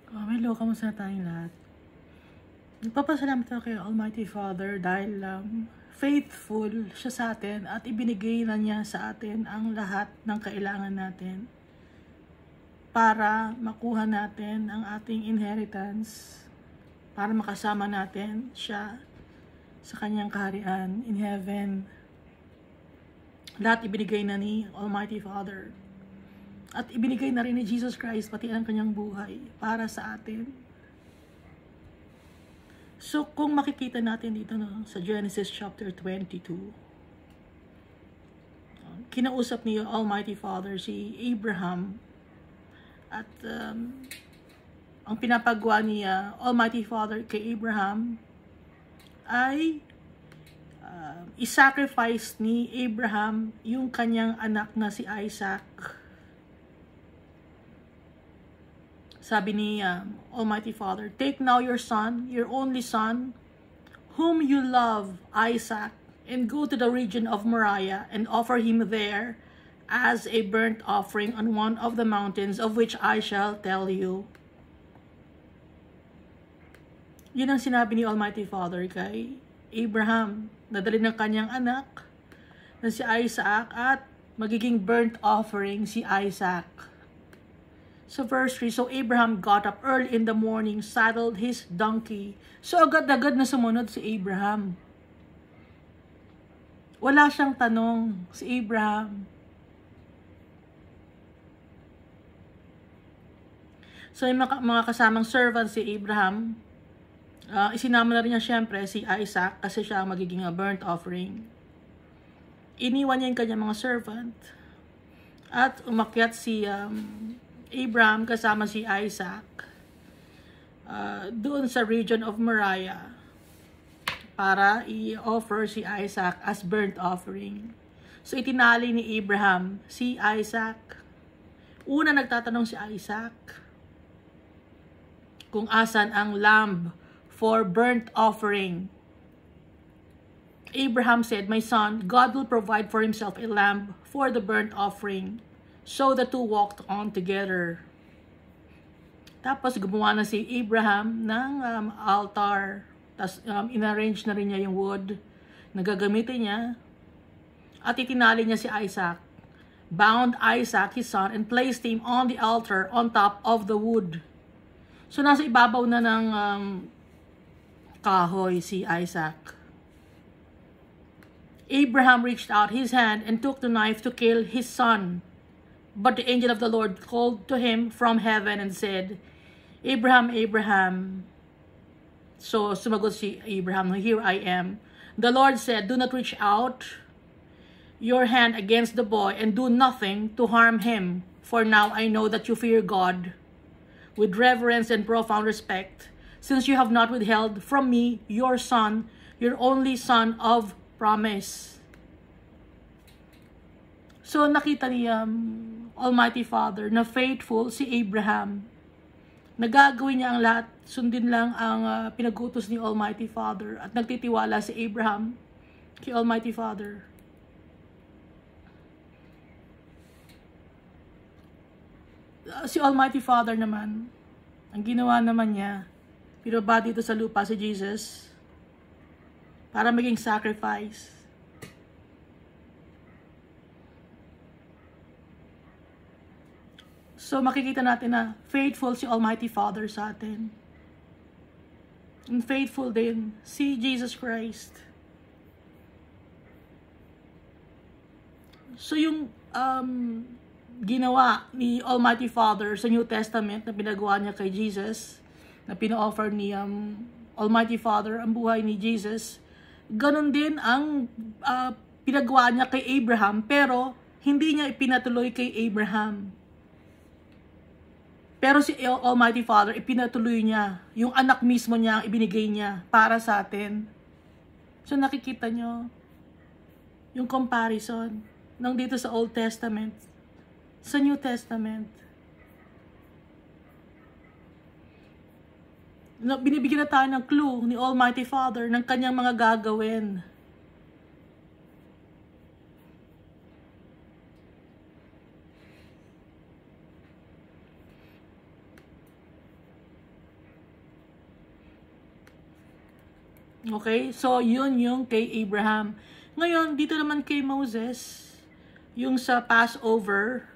Hello, kamusta tayong lahat? Nagpapasalamat ako kay Almighty Father dahil faithful siya sa atin at ibinigay na niya sa atin ang lahat ng kailangan natin para makuha natin ang ating inheritance, para makasama natin siya sa kanyang kaharian in heaven. Lahat ibinigay na ni Almighty Father. At ibinigay na rin ni Jesus Christ pati ang kanyang buhay para sa atin. So, kung makikita natin dito sa Genesis chapter 22, kinausap ni Almighty Father si Abraham at ang pinapagawa niya Almighty Father kay Abraham ay isacrifice ni Abraham yung kanyang anak na si Isaac. Sabi ni Almighty Father, "Take now your son, your only son, whom you love, Isaac, and go to the region of Moriah and offer him there as a burnt offering on one of the mountains of which I shall tell you." Yun ang sinabi ni Almighty Father kay Abraham. Nadali ng kanyang anak na si Isaac at magiging burnt offering si Isaac. So verse 3, so Abraham got up early in the morning, saddled his donkey. So agad-agad na sumunod si Abraham. Wala siyang tanong si Abraham. So yung mga kasamang servant si Abraham, isinama na rin niya syempre si Isaac kasi siya ang magiging burnt offering. Iniwan niya yung kanyang mga servant at umakyat si Abraham kasama si Isaac doon sa region of Moriah para i-offer si Isaac as burnt offering. So itinali ni Abraham si Isaac. Una nagtatanong si Isaac kung asan ang lamb for burnt offering. Abraham said, "My son, God will provide for himself a lamb for the burnt offering." So the two walked on together. Tapos gumawa na si Abraham ng altar. Tapos inarrange na rin niya yung wood na gagamitin niya. At itinali niya si Isaac. Bound Isaac, his son, and placed him on the altar on top of the wood. So nasa ibabaw na ng kahoy si Isaac. Abraham reached out his hand and took the knife to kill his son. But the angel of the Lord called to him from heaven and said, "Abraham, Abraham." So sumagot si Abraham, "Here I am." The Lord said, "Do not reach out your hand against the boy and do nothing to harm him. For now I know that you fear God with reverence and profound respect, since you have not withheld from me your son, your only son of promise." So nakita ni Almighty Father na faithful si Abraham. Nagagawin niya ang lahat, sundin lang ang pinag-utos ni Almighty Father at nagtitiwala si Abraham kay Almighty Father. Si Almighty Father naman, ang ginawa naman niya, pinaba dito sa lupa si Jesus para maging sacrifice. So makikita natin na faithful si Almighty Father sa atin. And faithful din si Jesus Christ. So yung ginawa ni Almighty Father sa New Testament na pinagawa niya kay Jesus, na pina-offer ni Almighty Father ang buhay ni Jesus, ganun din ang pinagawa niya kay Abraham, pero hindi niya ipinatuloy kay Abraham. Pero si Almighty Father, ipinatuloy niya. Yung anak mismo niya, ibinigay niya para sa atin. So nakikita nyo yung comparison ng dito sa Old Testament sa New Testament. Binibigyan na tayo ng clue ni Almighty Father ng kanyang mga gagawin. Okay? So, yun yung kay Abraham. Ngayon, dito naman kay Moses, yung sa Passover,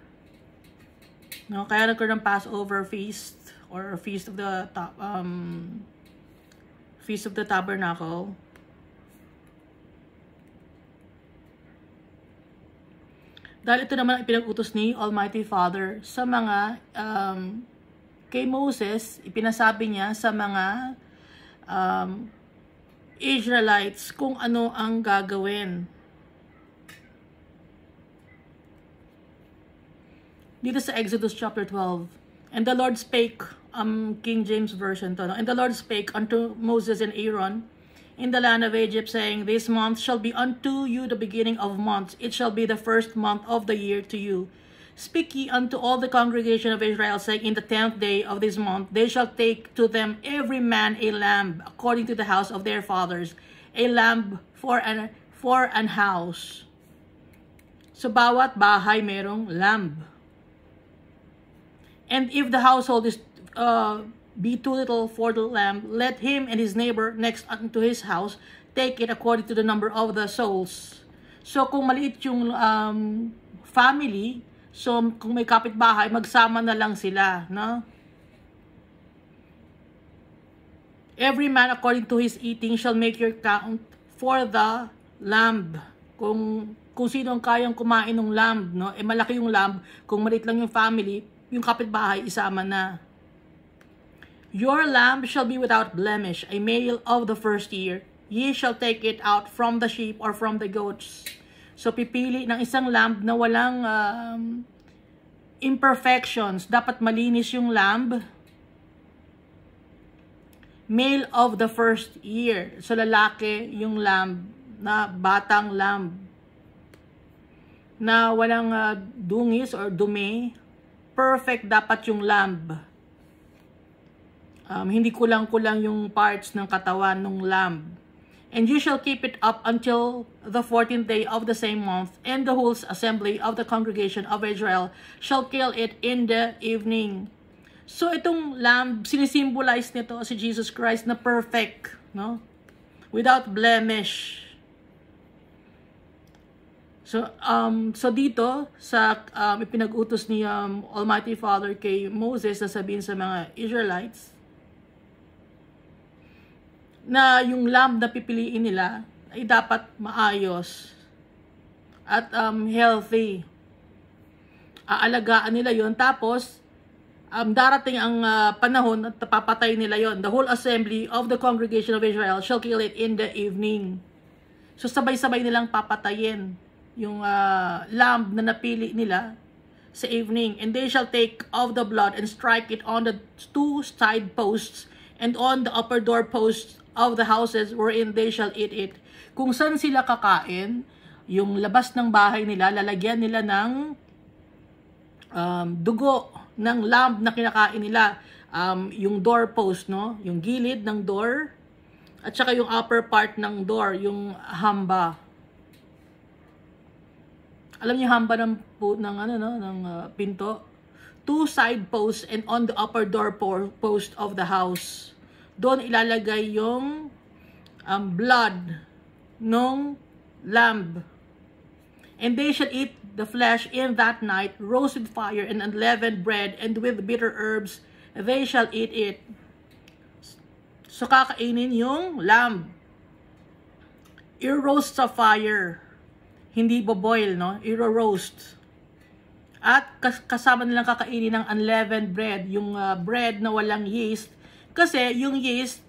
no? Kaya nagkaroon ng Passover feast or Feast of the Tabernacle. Dahil ito naman ang pinag-utos ni Almighty Father sa mga kay Moses, ipinasabi niya sa mga Israelites kung ano ang gagawin. Dito sa Exodus chapter 12. And the Lord spake, King James Version to, no? And the Lord spake unto Moses and Aaron in the land of Egypt, saying, This month shall be unto you the beginning of months. It shall be the first month of the year to you. Speak ye unto all the congregation of Israel, saying, In the 10th day of this month they shall take to them every man a lamb, according to the house of their fathers, a lamb for an house. So bawat bahay merong lamb. And if the household is be too little for the lamb, let him and his neighbor next unto his house take it according to the number of the souls. So kung maliit yung family, so kung may kapitbahay, magsama na lang sila, no? Every man according to his eating shall make your count for the lamb. Kung sino ang kayang kumain ng lamb, no? Eh malaki yung lamb, kung maliit lang yung family, yung kapitbahay isama na. Your lamb shall be without blemish, a male of the first year. Ye shall take it out from the sheep or from the goats. So pipili ng isang lamb na walang imperfections. Dapat malinis yung lamb. Male of the first year. So lalaki yung lamb na batang lamb. Na walang dungis or dumi. Perfect dapat yung lamb. Hindi kulang-kulang yung parts ng katawan ng lamb. And you shall keep it up until the 14th day of the same month, and the whole assembly of the congregation of Israel shall kill it in the evening. So itong lamb, sinisimbolize nito si Jesus Christ na perfect, no? Without blemish. So dito sa ipinag-utos ni Almighty Father kay Moses na sabihin sa mga Israelites na yung lamb na pipiliin nila ay dapat maayos at healthy. Aalagaan nila yon, tapos darating ang panahon at papatay nila yon. The whole assembly of the congregation of Israel shall kill it in the evening. So sabay-sabay nilang papatayin yung lamb na napili nila sa evening. And they shall take of the blood and strike it on the two side posts and on the upper door posts of the houses wherein they shall eat it. Kung saan sila kakain, yung labas ng bahay nila, lalagyan nila ng dugo ng lamb na kinakain nila. Yung door post, no? Yung gilid ng door, at saka yung upper part ng door, yung hamba. Alam niyo hamba ng pinto? Two side posts and on the upper door post of the house. Doon ilalagay yung blood ng lamb. And they shall eat the flesh in that night, roast with fire and unleavened bread, and with bitter herbs they shall eat it. So kakainin yung lamb. I-roast sa fire. Hindi boboil, no? I-roast. At kasama nilang kakainin ng unleavened bread, yung bread na walang yeast. Kasi yung yeast,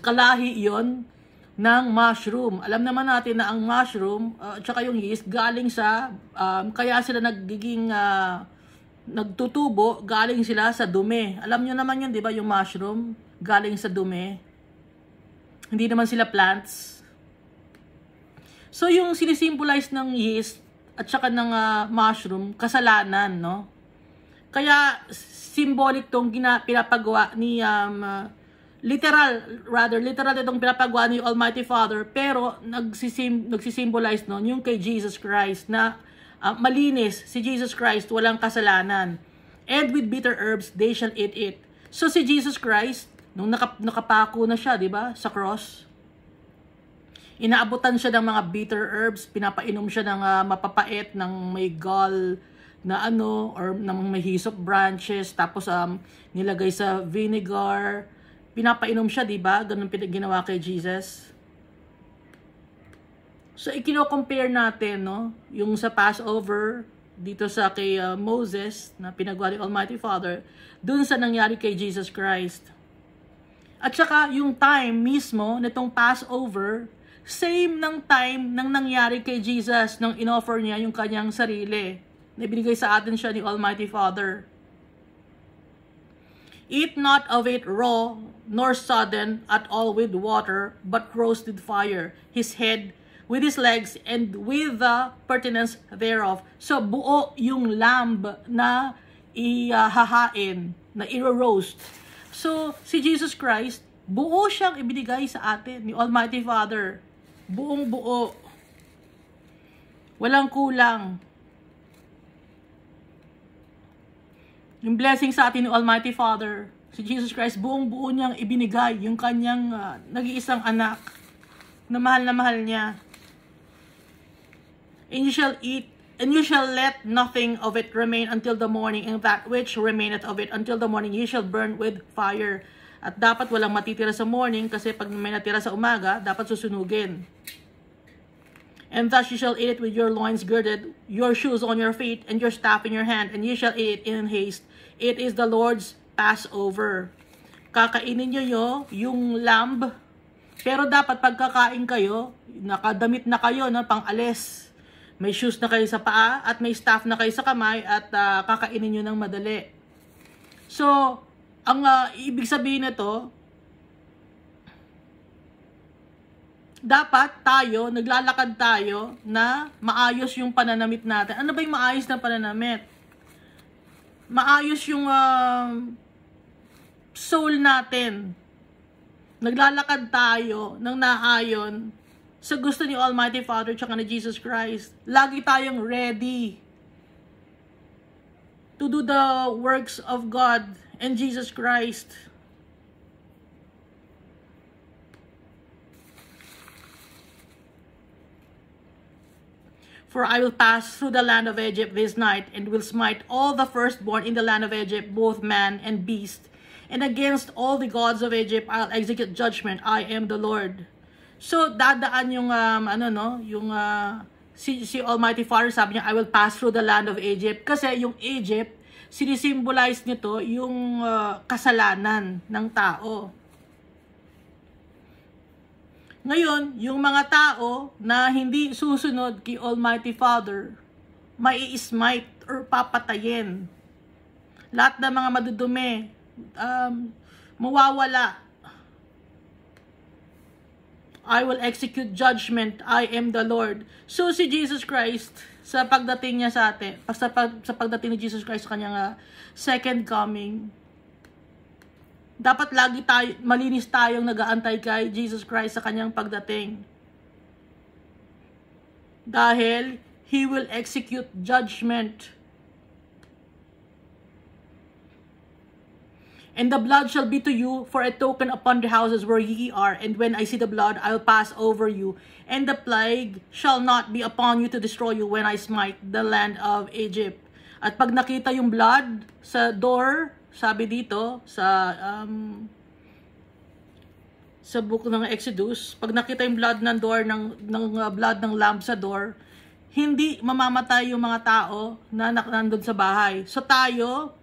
kalahi yon ng mushroom. Alam naman natin na ang mushroom, tsaka yung yeast, galing sa, kaya sila nagtutubo, galing sila sa dumi. Alam nyo naman yun, di ba, yung mushroom, galing sa dumi. Hindi naman sila plants. So, yung sinisimbolize ng yeast at saka ng mushroom, kasalanan, no? Kaya, symbolic tong pinapagawa ni, literal itong pinapagawa ni Almighty Father, pero nagsisimbolize nun yung kay Jesus Christ na malinis si Jesus Christ, walang kasalanan. And with bitter herbs, they shall eat it. So, si Jesus Christ, Nung nakapako na siya, di ba, sa cross. Inaabutan siya ng mga bitter herbs, pinapainom siya ng mapapait, ng may gall na or ng may hyssop branches, tapos nilagay sa vinegar. Pinapainom siya, di ba? Ganun ginawa kay Jesus. So, ikino-compare natin, no? Yung sa Passover, dito sa kay Moses, na pinagawa ni Almighty Father, dun sa nangyari kay Jesus Christ. At saka, yung time mismo, nitong Passover, same ng time nang nangyari kay Jesus nung inoffer niya yung kanyang sarili. Na binigay sa atin siya ni Almighty Father. Eat not of it raw, nor sodden at all with water, but roasted fire, his head, with his legs, and with the pertinence thereof. So, buo yung lamb na ihahain, na i-roast. So, si Jesus Christ, buo siyang ibinigay sa atin ni Almighty Father. Buong buo. Walang kulang. Yung blessing sa atin ni Almighty Father, si Jesus Christ, buong buo niyang ibinigay yung kanyang nag-iisang anak na mahal niya. And you shall eat, and you shall let nothing of it remain until the morning, and that which remaineth of it until the morning you shall burn with fire. At dapat walang matitira sa morning, kasi pag may natira sa umaga, dapat susunugin. And thus you shall eat it with your loins girded, your shoes on your feet, and your staff in your hand, and you shall eat it in haste. It is the Lord's Passover. Kakainin nyo yung lamb, pero dapat pagkakain kayo, nakadamit na kayo, pang-alis. May shoes na kayo sa paa at may staff na kayo sa kamay at kakainin nyo ng madali. So, ang ibig sabihin nito, dapat tayo, naglalakad tayo na maayos yung pananamit natin. Ano ba yung maayos na pananamit? Maayos yung soul natin. Naglalakad tayo ng naayon sa gusto ni Almighty Father tsaka ni Jesus Christ. Lagi tayong ready to do the works of God and Jesus Christ. For I will pass through the land of Egypt this night, and will smite all the firstborn in the land of Egypt, both man and beast. And against all the gods of Egypt I'll execute judgment. I am the Lord. So, dadaan yung, si Almighty Father, sabi niya, I will pass through the land of Egypt. Kasi yung Egypt, sinisimbolize nito yung kasalanan ng tao. Ngayon, yung mga tao na hindi susunod kay Almighty Father, mai-smite or papatayin. Lahat ng mga madudumi, mawawala. I will execute judgment. I am the Lord. So, si Jesus Christ, sa pagdating niya sa atin, sa pagdating ni Jesus Christ sa kanyang second coming, dapat lagi tayo, malinis tayong nag-aantay kay Jesus Christ sa kanyang pagdating. Dahil, He will execute judgment. And the blood shall be to you for a token upon the houses where ye are. And when I see the blood, I will pass over you. And the plague shall not be upon you to destroy you when I smite the land of Egypt. At pag nakita yung blood sa door, sabi dito, sa book ng Exodus, pag nakita yung blood ng door, ng blood ng lamb sa door, hindi mamamatay yung mga tao na nandun sa bahay. So tayo,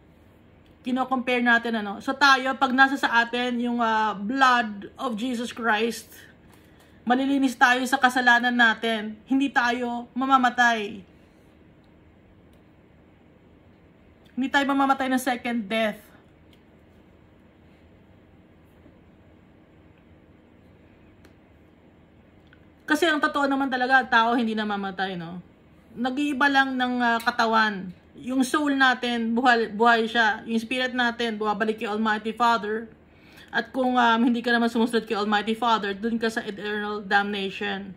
kino-compare natin So tayo, pag nasa sa atin yung blood of Jesus Christ, malilinis tayo sa kasalanan natin. Hindi tayo mamamatay. Hindi tayo mamamatay ng second death. Kasi ang totoo naman talaga, tao hindi namamatay, Nag-iiba lang ng katawan. Yung soul natin, buhay siya. Yung spirit natin, bumabalik kay Almighty Father. At kung hindi ka naman sumusunod kay Almighty Father, dun ka sa eternal damnation.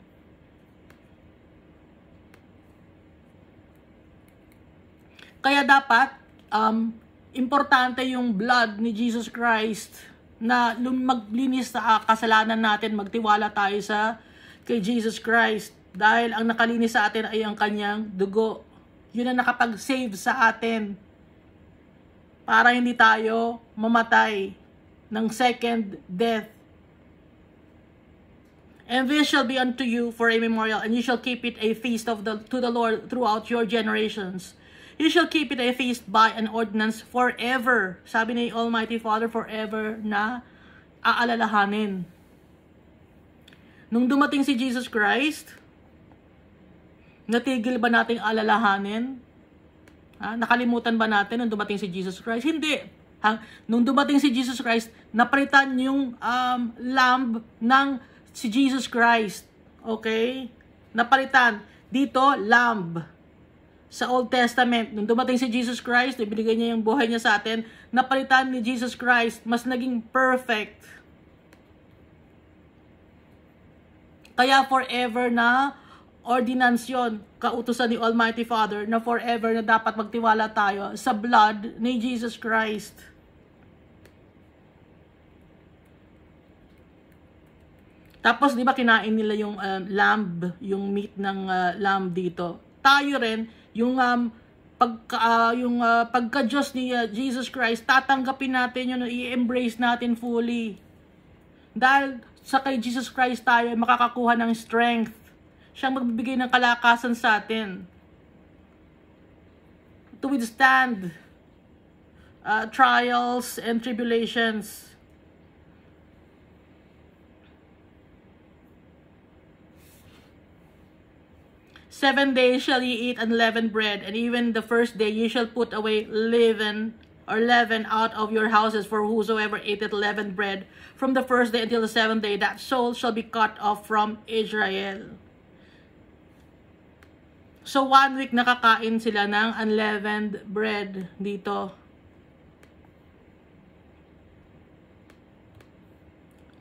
Kaya dapat, importante yung blood ni Jesus Christ na maglinis sa kasalanan natin, magtiwala tayo kay Jesus Christ. Dahil ang nakalinis sa atin ay ang kanyang dugo. Yun ang nakapag-save sa atin. Para hindi tayo mamatay ng second death. And this shall be unto you for a memorial, and you shall keep it a feast to the Lord throughout your generations. You shall keep it a feast by an ordinance forever. Sabi ni Almighty Father, forever na aalalahanin. Nung dumating si Jesus Christ, natigil ba nating alalahanin? Nakalimutan ba natin nung dumating si Jesus Christ? Hindi. Nung dumating si Jesus Christ, napalitan yung lamb ng si Jesus Christ. Okay? Napalitan. Dito, lamb. Sa Old Testament, nung dumating si Jesus Christ, ibinigay niya yung buhay niya sa atin, napalitan ni Jesus Christ, mas naging perfect. Kaya forever na ordinance yun, kautusan ni Almighty Father, na forever na dapat magtiwala tayo sa blood ni Jesus Christ. Tapos, di ba kinain nila yung lamb, yung meat ng lamb dito. Tayo rin, yung pagka-Diyos ni Jesus Christ, tatanggapin natin yun, i-embrace natin fully. Dahil sa kay Jesus Christ tayo makakakuha ng strength. Siyang magbibigay ng kalakasan sa atin to withstand trials and tribulations. "7 days shall ye eat unleavened bread, and even the first day ye shall put away leaven out of your houses, for whosoever ateth leavened bread from the first day until the 7th day, that soul shall be cut off from Israel." So 1 week nakakain sila ng unleavened bread dito.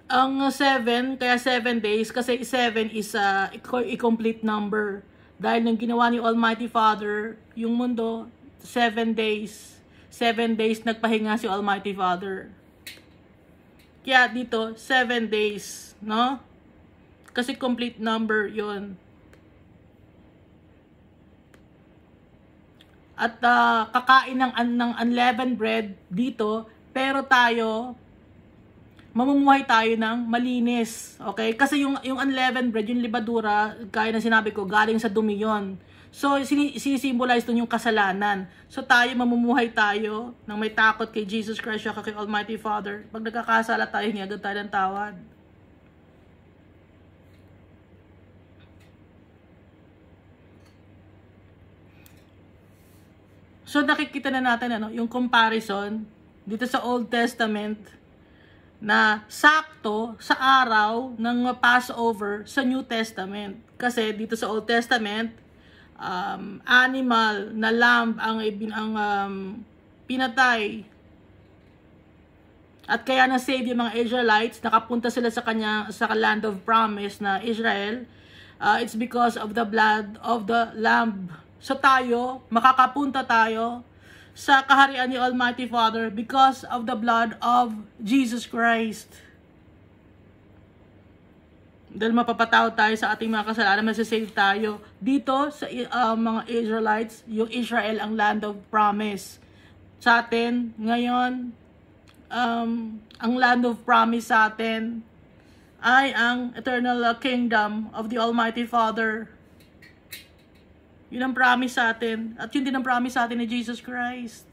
Ang 7, kaya 7 days, kasi 7 is a complete number. Dahil nung ginawa ni Almighty Father, yung mundo, 7 days. 7 days nagpahinga si Almighty Father. Kaya dito, 7 days, no? Kasi complete number yon. At kakain ng unleavened bread dito, pero tayo, mamumuhay tayo ng malinis. Okay? Kasi yung unleavened bread, yung libadura, gaya ng sinabi ko, galing sa dumi yun. So, sinisimbolize dun yung kasalanan. So, tayo, mamumuhay tayo ng may takot kay Jesus Christ, kay Almighty Father. Pag nagkakasala tayo, hingi agad tayo ng tawad. So, nakikita na natin yung comparison dito sa Old Testament na sakto sa araw ng Passover sa New Testament. Kasi dito sa Old Testament, animal na lamb ang pinatay. At kaya na-save yung mga Israelites, nakapunta sila sa land of promise na Israel. It's because of the blood of the lamb. So tayo, makakapunta tayo sa kaharian ni Almighty Father because of the blood of Jesus Christ. Dahil mapapatawad tayo sa ating mga kasalanan, masasave tayo. Dito sa mga Israelites, yung Israel ang land of promise. Sa atin, ngayon, ang land of promise sa atin ay ang eternal kingdom of the Almighty Father. Yun ang promise sa atin. At yun din ang promise sa atin ni Jesus Christ.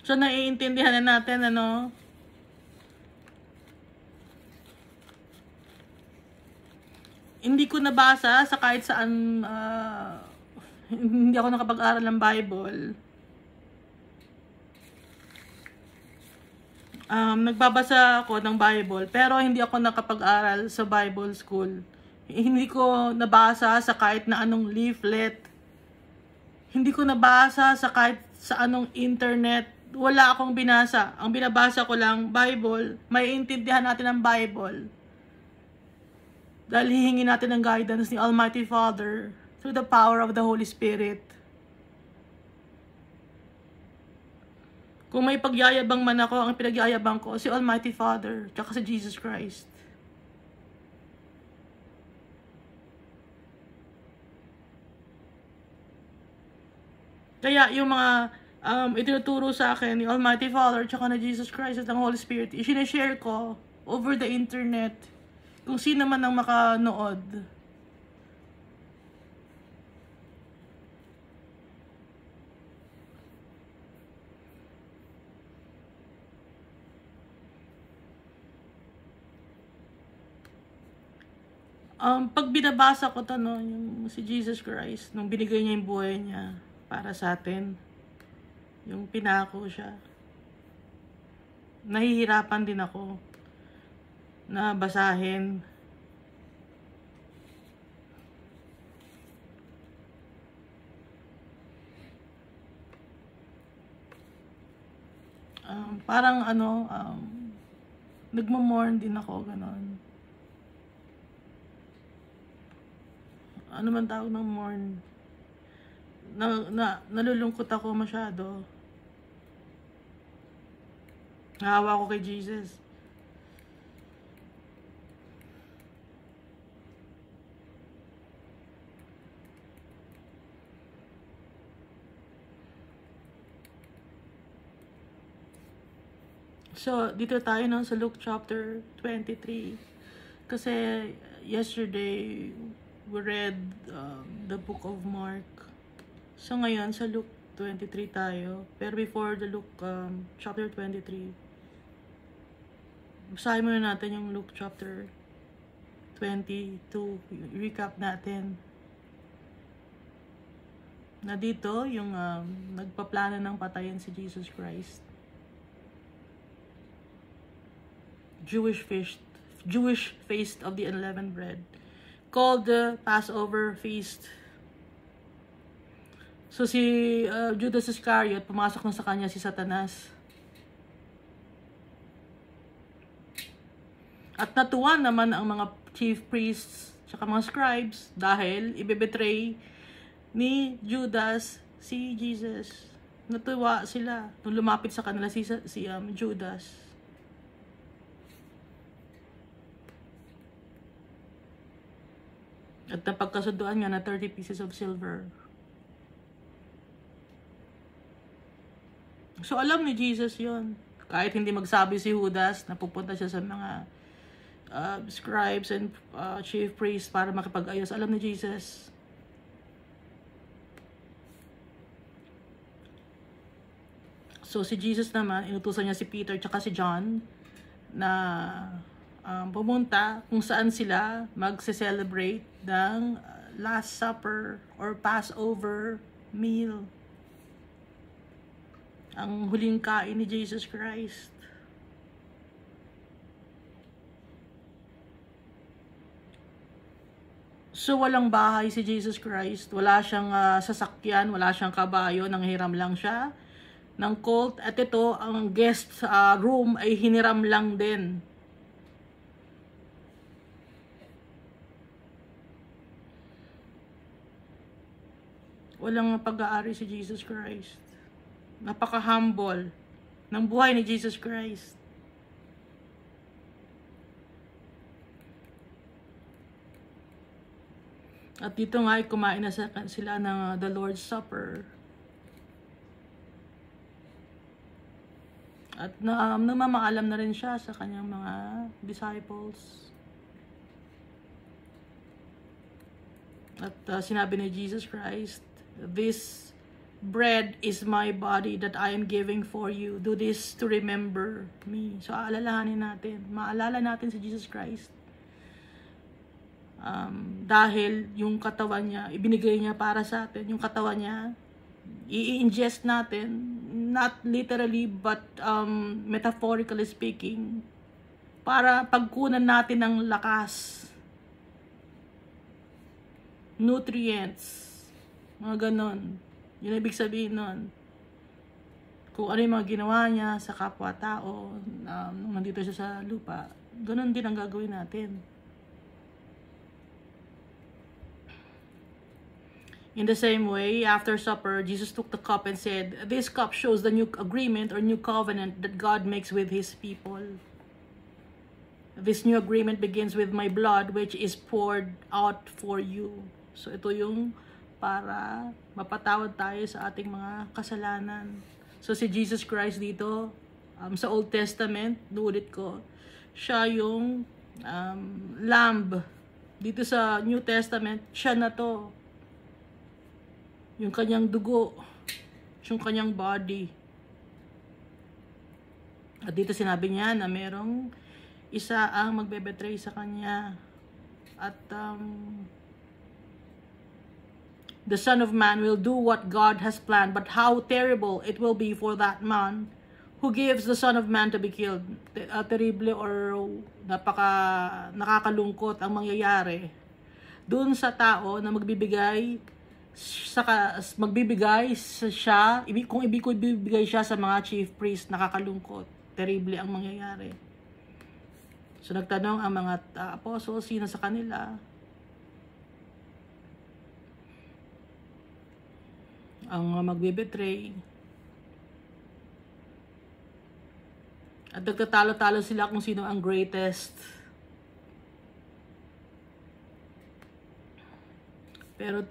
So, naiintindihan na natin, hindi ko nabasa sa kahit saan, hindi ako nakapag-aral ng Bible. Nagbabasa ako ng Bible, pero hindi ako nakapag-aral sa Bible school. Hindi ko nabasa sa kahit na anong leaflet. Hindi ko nabasa sa kahit sa anong internet. Wala akong binasa. Ang binabasa ko lang, Bible. Maiintindihan natin ang Bible. Dahil hihingi natin ang guidance ni Almighty Father through the power of the Holy Spirit. Kung may pagyayabang man ako, ang pinagyayabang ko, si Almighty Father, tsaka si Jesus Christ. Kaya yung mga itinuturo sa akin, ni Almighty Father, tsaka na Jesus Christ at ang Holy Spirit, isinashare ko over the internet, kung sino man ang makanood. Pag binabasa ko to, no, yung si Jesus Christ, nung binigay niya yung buhay niya para sa atin, yung pinako siya, nahihirapan din ako na basahin. Parang ano, nagmo-mourn din ako, ganon. Ano man tawag ng mourn? Nalulungkot ako masyado. Naawa ko kay Jesus. So, dito tayo no, sa Luke chapter 23. Kasi, yesterday, we read the book of Mark. So, ngayon, sa Luke 23 tayo. Pero before the Luke chapter 23, basahin muna natin yung Luke chapter 22. Recap natin. Na dito, yung nagpaplano ng patayin si Jesus Christ. Jewish feast of the unleavened bread, called the Passover feast. So si Judas Iscariot, pumasok na sa kanya si Satanas. At natuwa naman ang mga chief priests at mga scribes dahil ibebetray ni Judas si Jesus. Natuwa sila nung lumapit sa kanila si Judas. At napagkasunduan nga na 30 pieces of silver. So alam ni Jesus yon. Kahit hindi magsabi si Judas, napupunta siya sa mga scribes and chief priests para makipag-ayos. Alam ni Jesus. So si Jesus naman, inutusan niya si Peter tsaka si John na pumunta kung saan sila magse-celebrate ng Last Supper or Passover meal. Ang huling kain ni Jesus Christ. So walang bahay si Jesus Christ, wala siyang sasakyan, wala siyang kabayo, nanghiram lang siya ng colt. At ito, ang guest room ay hiniram lang din. Walang pag-aari si Jesus Christ. Napaka-humble ng buhay ni Jesus Christ. At dito nga ay kumain na sila ng the Lord's Supper. At namamaalam na rin siya sa kanyang mga disciples. At sinabi ni Jesus Christ, "This bread is my body that I am giving for you. Do this to remember me." So, aalalahanin natin. Maalala natin si Jesus Christ. Dahil yung katawan niya, ibinigay niya para sa atin. Yung katawan niya, i-ingest natin. Not literally, but metaphorically speaking. Para pagkunan natin ng lakas. Nutrients. Mga ganon. Yun ibig sabihin nun. Kung ano yung mga ginawa niya sa kapwa-tao, nung nandito siya sa lupa, ganon din ang gagawin natin. In the same way, after supper, Jesus took the cup and said, "This cup shows the new agreement or new covenant that God makes with His people. This new agreement begins with my blood, which is poured out for you." So ito yung para mapatawad tayo sa ating mga kasalanan. So si Jesus Christ dito, sa Old Testament, nuulit ko, siya yung lamb. Dito sa New Testament, siya na to. Yung kanyang dugo, yung kanyang body. At dito sinabi niya na merong isa ang magbe-betray sa kanya. At the Son of Man will do what God has planned, but how terrible it will be for that man who gives the Son of Man to be killed. Terrible or nakakalungkot ang mangyayari dun sa tao na magbibigay siya, kung ibibigay siya sa mga chief priest, nakakalungkot. Terrible ang mangyayari. So nagtanong ang mga apostles, sino sa kanila ang magbe-betray. At nagtatalo-talo sila kung sino ang greatest. Pero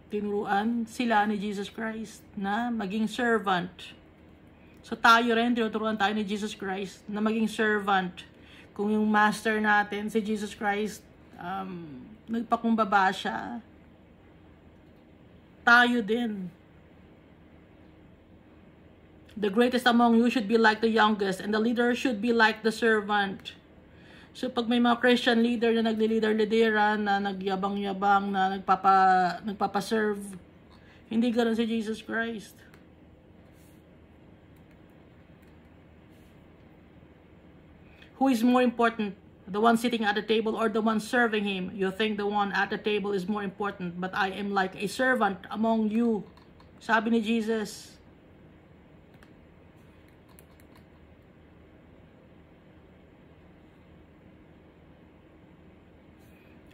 tinuruan sila ni Jesus Christ na maging servant. So tayo rin, tinuturuan tayo ni Jesus Christ na maging servant. Kung yung master natin, si Jesus Christ, nagpakumbaba siya, tayo din. The greatest among you should be like the youngest, and the leader should be like the servant. So pag may mga Christian leader na naglilider-lideran, na nagyabang-yabang, na nagpapaserve, hindi ganoon si Jesus Christ. Who is more important? The one sitting at the table or the one serving him? You think the one at the table is more important, but I am like a servant among you. Sabi ni Jesus.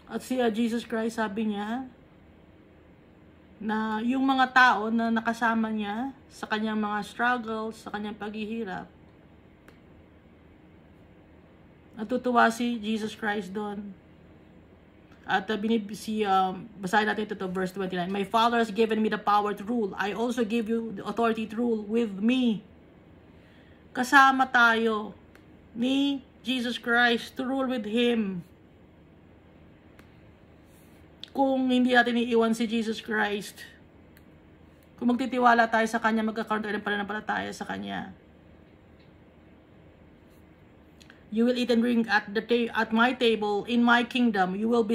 At si Jesus Christ, sabi niya na yung mga tao na nakasama niya sa kanyang mga struggles, sa kanyang paghihirap, natutuwa si Jesus Christ doon. At basahin natin ito, verse 29. My Father has given me the power to rule. I also give you the authority to rule with me. Kasama tayo ni Jesus Christ to rule with Him. Kung hindi natin iiwan si Jesus Christ, kung magtitiwala tayo sa Kanya, magkakaroon tayo ng pananampalataya sa Kanya. You will eat and drink at my table in my kingdom. You will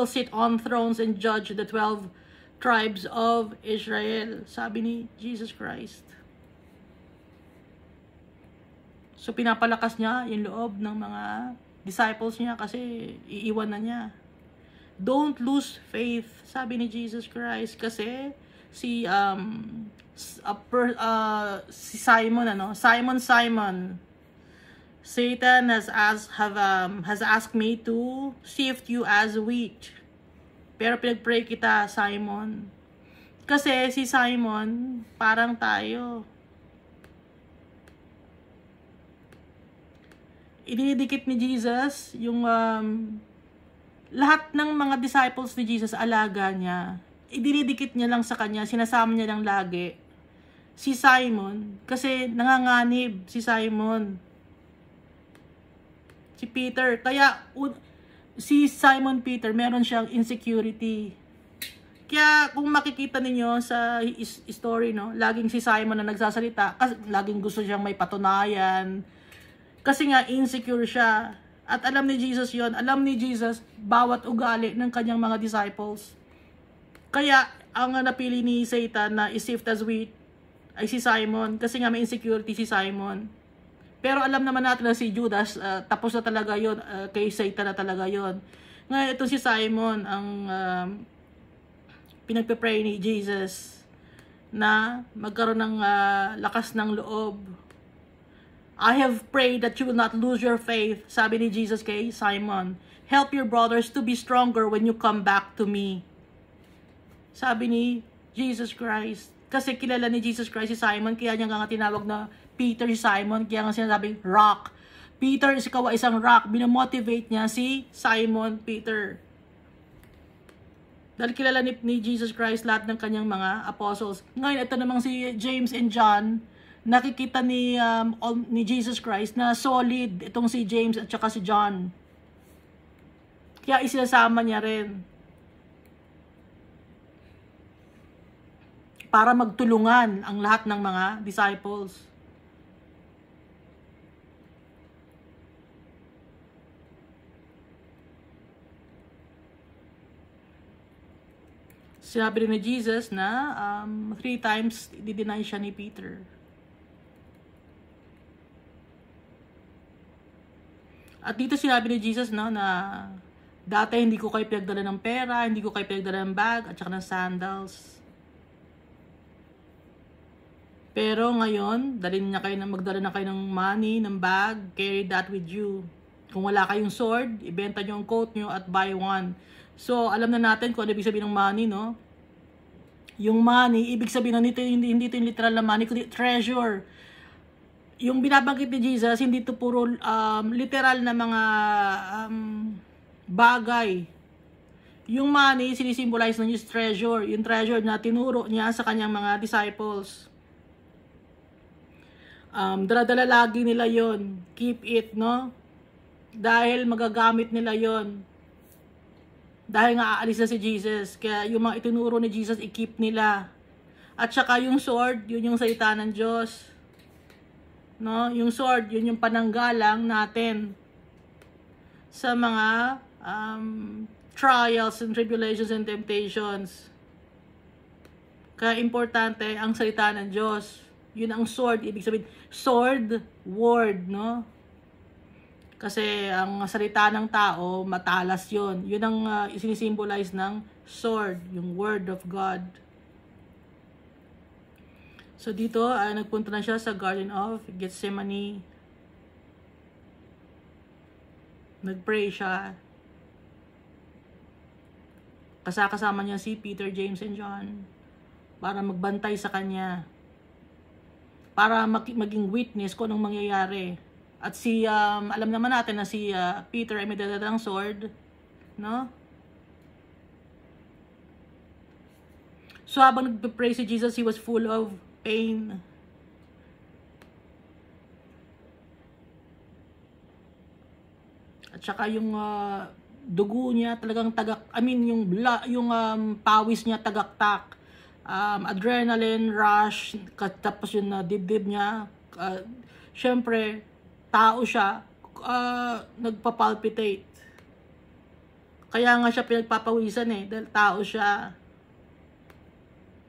sit on thrones and judge the 12 tribes of Israel. Sabi ni Jesus Christ. So pinapalakas niya yung loob ng mga disciples niya kasi iiwan na niya. Don't lose faith, sabi ni Jesus Christ, kasi si Simon, Satan has asked me to sift you as wheat. Pero pinagpray kita, Simon. Kasi si Simon, parang tayo. Idinidikit ni Jesus yung lahat ng mga disciples ni Jesus, alaga niya. Idinidikit niya lang sa kanya, sinasama niya lang lagi. Si Simon, kasi nanganganib si Simon. Si Peter, kaya si Simon Peter, meron siyang insecurity. Kaya kung makikita ninyo sa story, no, laging si Simon na nagsasalita, kasi laging gusto siyang may patunayan. Kasi nga insecure siya. At alam ni Jesus yon, alam ni Jesus bawat ugali ng kanyang mga disciples. Kaya ang napili ni Satan na isift as wheat ay si Simon, kasi nga may insecurity si Simon. Pero alam naman natin na si Judas, tapos na talaga yon, kay Satan na talaga yon. Ngayon ito si Simon ang pinagpe-pray ni Jesus na magkaroon ng lakas ng loob. I have prayed that you will not lose your faith, sabi ni Jesus kay Simon. Help your brothers to be stronger when you come back to me. Sabi ni Jesus Christ. Kasi kilala ni Jesus Christ si Simon, kaya niya nga tinawag na Peter si Simon, kaya nga sinasabing rock. Peter, ikaw ay isang rock. Binamotivate niya si Simon Peter. Dahil kilala ni Jesus Christ lahat ng kanyang mga apostles. Ngayon, ito namang si James and John, nakikita ni Jesus Christ na solid itong si James at saka si John. Kaya isinasama niya rin. Para magtulungan ang lahat ng mga disciples. Sinabi rin ni Jesus na 3 times dideny siya ni Peter. At dito sinabi ni Jesus na dati hindi ko kayo pinagdala ng pera, hindi ko kayo pinagdala ng bag at saka ng sandals. Pero ngayon, magdala na kayo ng money, ng bag, carry that with you. Kung wala kayong sword, ibenta nyo ang coat nyo at buy one. So, alam na natin kung ano ibig sabihin ng money, no? Yung money, ibig sabihin nito, hindi ito yung literal na money, kundi treasure. Yung binabanggit ni Jesus, hindi ito puro literal na mga bagay. Yung money, sinisimbolize na yung treasure. Yung treasure na tinuro niya sa kanyang mga disciples. Dala-dala lagi nila yon. Keep it, no? Dahil magagamit nila yon. Dahil nga aalis na si Jesus. Kaya yung mga itinuro ni Jesus, i-keep nila. At saka yung sword, yun yung salita ng Diyos. No? Yung sword, yun yung pananggalang natin sa mga trials and tribulations and temptations. Kaya importante ang salita ng Diyos. Yun ang sword, ibig sabihin, sword, word, no? Kasi ang salita ng tao, matalas yun. Yun ang sinisimbolize ng sword, yung word of God. So dito, nagpunta na siya sa Garden of Gethsemane. Nagpray siya. Kasama niya si Peter, James, and John para magbantay sa kanya. Para maging witness kung anong mangyayari. At alam naman natin na si Peter ay may dala ng sword, no? So habang nagpe-pray si Jesus, he was full of pain. At saka yung dugo niya talagang yung pawis niya tagaktak. Adrenaline rush, tapos yung dibdib niya, syempre tao siya, nagpapalpitate. Kaya nga siya pinagpapawisan dahil tao siya.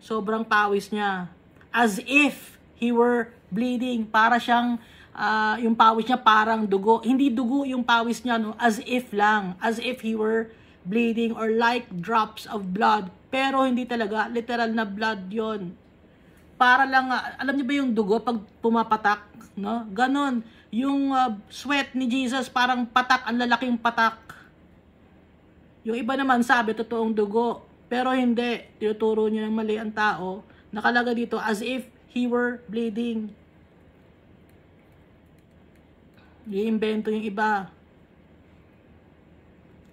Sobrang pawis niya, as if he were bleeding. Para siyang yung pawis niya parang dugo, hindi dugo yung pawis niya, no? As if he were bleeding or like drops of blood. Pero hindi talaga, literal na blood yon. Para lang, alam niyo ba yung dugo pag pumapatak, no? Ganon, yung sweat ni Jesus parang patak, ang lalaking patak. Yung iba naman sabi, totoong dugo. Pero hindi, tinuturo niyo ng mali ang tao. Nakalaga dito, as if he were bleeding. I-invento yung iba.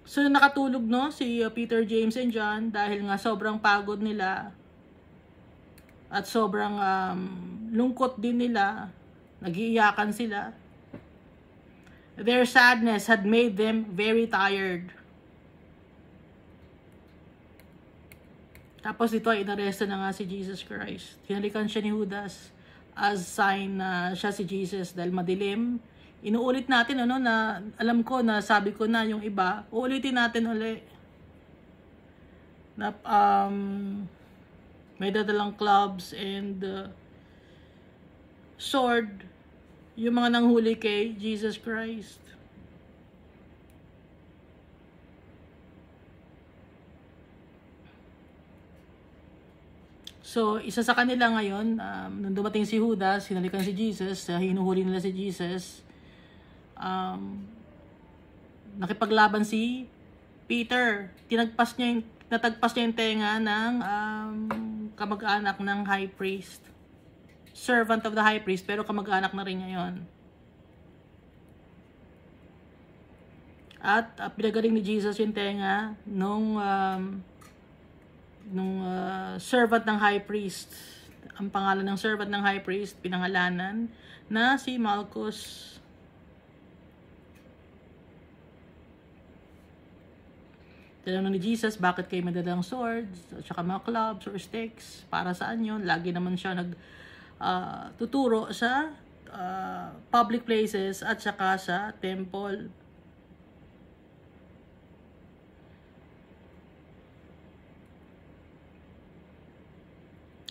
So, nakatulog, no, si Peter, James, and John dahil nga sobrang pagod nila at sobrang lungkot din nila. Nag-iiyakan sila. Their sadness had made them very tired. Tapos dito ay inaresto na nga si Jesus Christ. Hinalikan siya ni Judas as sign na siya si Jesus dahil madilim. Inuulit natin na alam ko na sabi ko na yung iba, uulitin natin uli. Na may dadalang clubs and sword yung mga nanghuli kay Jesus Christ. So, isa sa kanila ngayon, nung dumating si Judas, hinalikan si Jesus, hinuhuli nila si Jesus. Nakipaglaban si Peter. Tinagpas niya natagpas niya yung tenga ng kamag-anak ng high priest. Servant of the high priest, pero kamag-anak na rin niya yun. At pinagaling ni Jesus yung tenga nung servant ng high priest. Ang pangalan ng servant ng high priest, pinangalanan na si Malchus. Tinanong ni Jesus, bakit kayo madalang swords, at saka mga clubs or sticks? Para saan yun? Lagi naman siya tuturo sa public places at saka sa temple.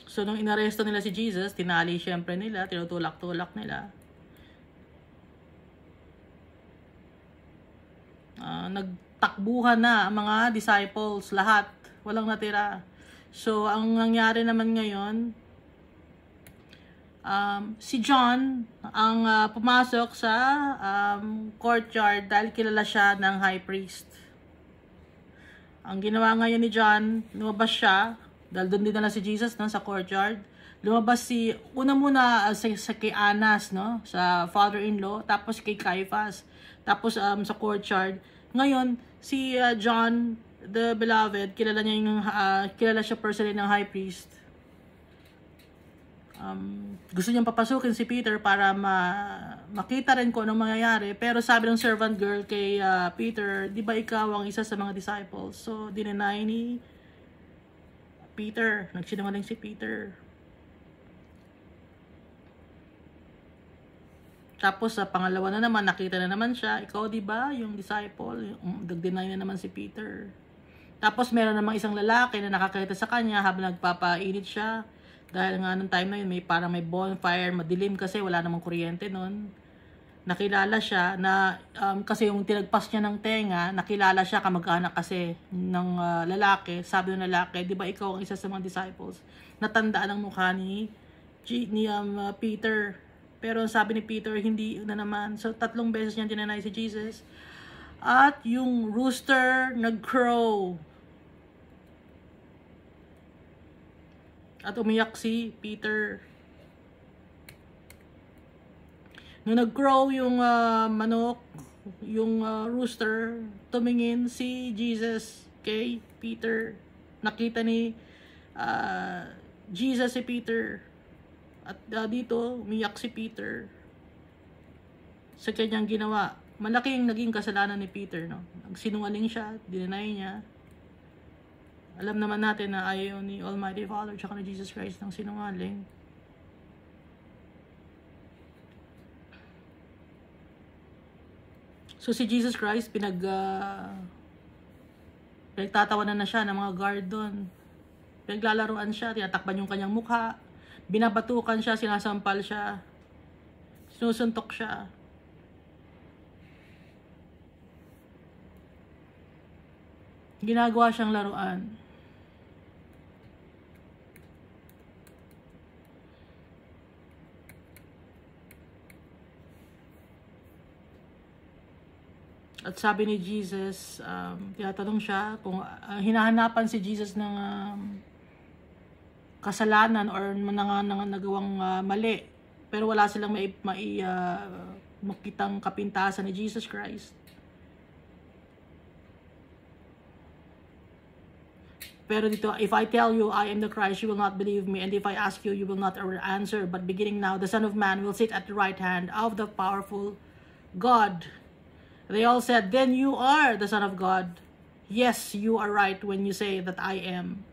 So, nung inaresto nila si Jesus, tinali syempre nila, tinutulak-tulak nila. Nagtakbuhan na ang mga disciples, lahat. Walang natira. So, ang nangyari naman ngayon, si John ang pumasok sa courtyard dahil kilala siya ng high priest. Ang ginawa ngayon ni John, lumabas siya, dahil doon din na si Jesus no, sa courtyard. Lumabas una muna sa kay Anas, no, sa father-in-law, tapos kay Caiaphas, tapos sa courtyard. Ngayon, si John, the beloved, kilala siya personally ng high priest. Gusto niyang papasukin si Peter para makita rin kung anong mangyayari. Pero sabi ng servant girl kay Peter, di ba ikaw ang isa sa mga disciples? So, dinenay ni Peter. Nagsinungaling si Peter. Tapos sa pangalawa na naman, nakita na naman siya, ikaw di ba yung disciple? Nag-deny na naman si Peter. Tapos meron namang isang lalaki na nakakita sa kanya habang nagpapainit siya. Dahil nga nung time na yun, parang may bonfire, madilim kasi wala namang kuryente nun. Nakilala siya na, kasi yung tinagpas niya ng tenga, nakilala siya, kamag-anak kasi ng lalaki. Sabi ng lalaki, di ba ikaw ang isa sa mga disciples? Natandaan ang mukha ni Peter. Pero sabi ni Peter, hindi na naman. So, 3 beses niya dinanay si Jesus. At yung rooster nag-crow. At umiyak si Peter. Nung nag-crow yung manok, yung rooster, tumingin si Jesus kay Peter. Nakita ni Jesus si Peter. At dito, umiyak si Peter sa kanyang ginawa. Malaking naging kasalanan ni Peter, no? Nagsinungaling siya, dinenay niya. Alam naman natin na ayaw ni Almighty Father tsaka ni Jesus Christ ng sinungaling. So si Jesus Christ, pinagtatawanan na siya ng mga guard doon. Pinaglalaruan siya, tinatakpan yung kanyang mukha. Binabatukan siya, sinasampal siya, sinusuntok siya. Ginagawa siyang laruan. At sabi ni Jesus, tinatanong siya kung hinahanapan si Jesus ng kasalanan or nagawang mali, pero wala silang makitang kapintasan ni Jesus Christ. Pero dito, if I tell you I am the Christ, you will not believe me, and if I ask you, you will not answer. But beginning now, the Son of Man will sit at the right hand of the powerful God. They all said, then you are the Son of God. Yes, you are right when you say that I am.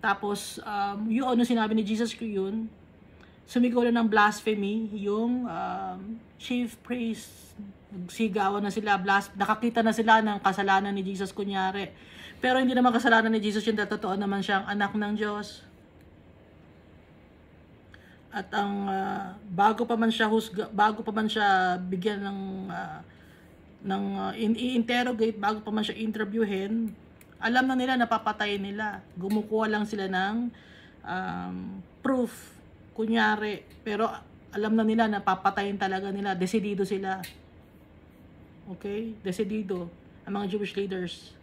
Tapos, yung ano sinabi ni Jesus ko yun, sumigaw na ng blasphemy, yung chief priest, sigawan na sila, nakakita na sila ng kasalanan ni Jesus kunyari. Pero hindi naman kasalanan ni Jesus yun, totoo naman siyang anak ng Diyos. At ang bago pa man siya bigyan ng i-interrogate, bago pa man siya interviewin, alam na nila, napapatayin nila. Gumukuha lang sila ng proof, kunyari. Pero alam na nila, napapatayin talaga nila. Desidido sila. Okay? Desidido. Ang mga Jewish leaders.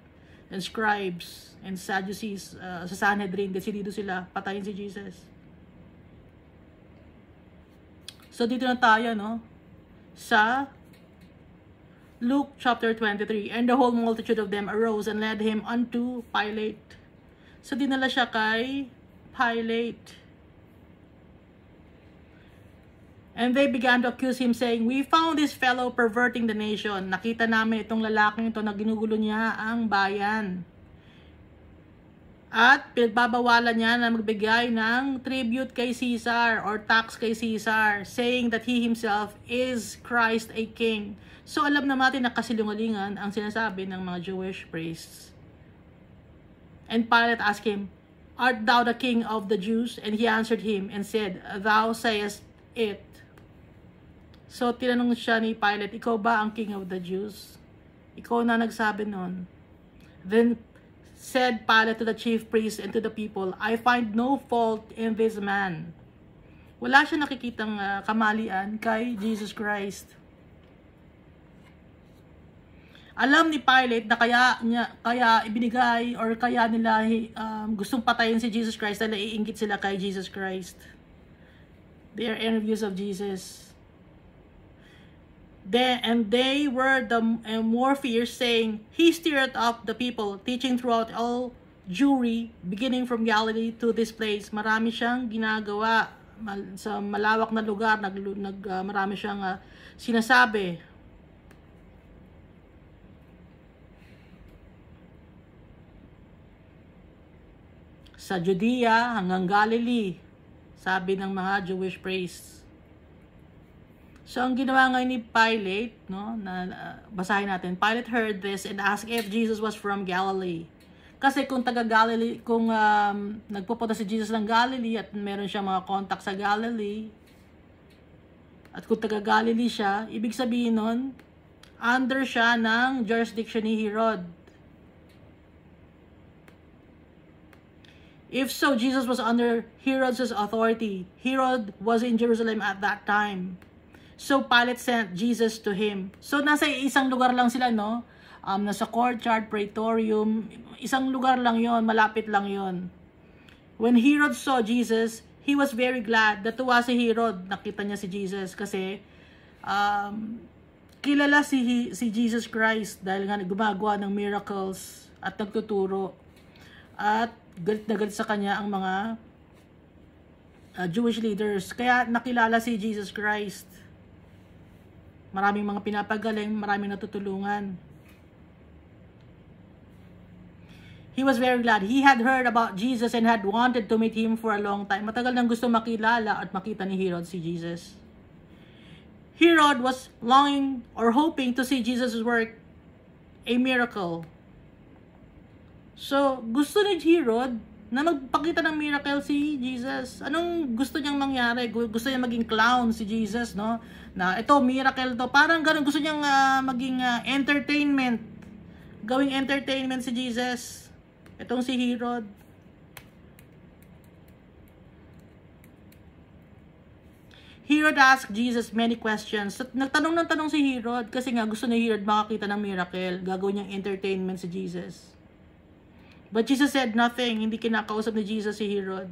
and scribes and Sadducees sa Sanhedrin, desidido sila patayin si Jesus. So dito na tayo, no? Sa Luke chapter 23, and the whole multitude of them arose and led him unto Pilate. So dinala siya kay Pilate. And they began to accuse him, saying, we found this fellow perverting the nation. Nakita namin itong lalaking ito na ginugulo niya ang bayan. At pinagbabawalan niya na magbigay ng tribute kay Caesar or tax kay Caesar, saying that he himself is Christ a king. So alam na natin na kasilungalingan ang sinasabi ng mga Jewish priests. And Pilate asked him, art thou the king of the Jews? And he answered him and said, thou sayest it. So tinanong siya ni Pilate, ikaw ba ang king of the Jews? Ikaw na nagsabi nun. Then said Pilate to the chief priests and to the people, I find no fault in this man. Wala siya nakikitang kamalian kay Jesus Christ. Alam ni Pilate na kaya ibinigay or kaya nila gustong patayin si Jesus Christ dahil iinggit sila kay Jesus Christ. They are enemies of Jesus. And they were the more fierce, saying, he stirred up the people, teaching throughout all Jewry, beginning from Galilee to this place. Marami siyang ginagawa sa malawak na lugar, marami siyang sinasabi. Sa Judea hanggang Galilee, sabi ng mga Jewish priests. So, ang ginawa ngayon ni Pilate, no, basahin natin. Pilate heard this and asked if Jesus was from Galilee. Kasi kung taga-Galilee, kung nagpupunta si Jesus ng Galilee at meron siya mga contact sa Galilee, at kung taga-Galilee siya, ibig sabihin nun, under siya ng jurisdiction ni Herod. If so, Jesus was under Herod's authority. Herod was in Jerusalem at that time. So Pilate sent Jesus to him. So nasa isang lugar lang sila, no? Nasa courtyard, praetorium, isang lugar lang yon, malapit lang yon. When Herod saw Jesus, he was very glad. Natuwa si Herod, nakita niya si Jesus kasi kilala si Jesus Christ dahil nga gumagawa ng miracles at nagtuturo. At galit na galit sa kanya ang mga Jewish leaders. Kaya nakilala si Jesus Christ. Maraming mga pinapagaling, maraming natutulungan. He was very glad. He had heard about Jesus and had wanted to meet him for a long time. Matagal nang gusto makilala at makita ni Herod si Jesus. Herod was longing or hoping to see Jesus' work a miracle. So, gusto ni Herod na magpakita ng miracle si Jesus. Anong gusto niyang mangyari? Gusto niya maging clown si Jesus, no? Na ito, miracle to. Parang ganun. Gusto niyang maging entertainment. Gawing entertainment si Jesus. Itong si Herod. Herod asked Jesus many questions. So, nagtanong ng tanong si Herod kasi nga gusto ni Herod makakita ng miracle. Gagawin niyang entertainment si Jesus. But Jesus said nothing. Hindi kinakausap ni Jesus si Herod.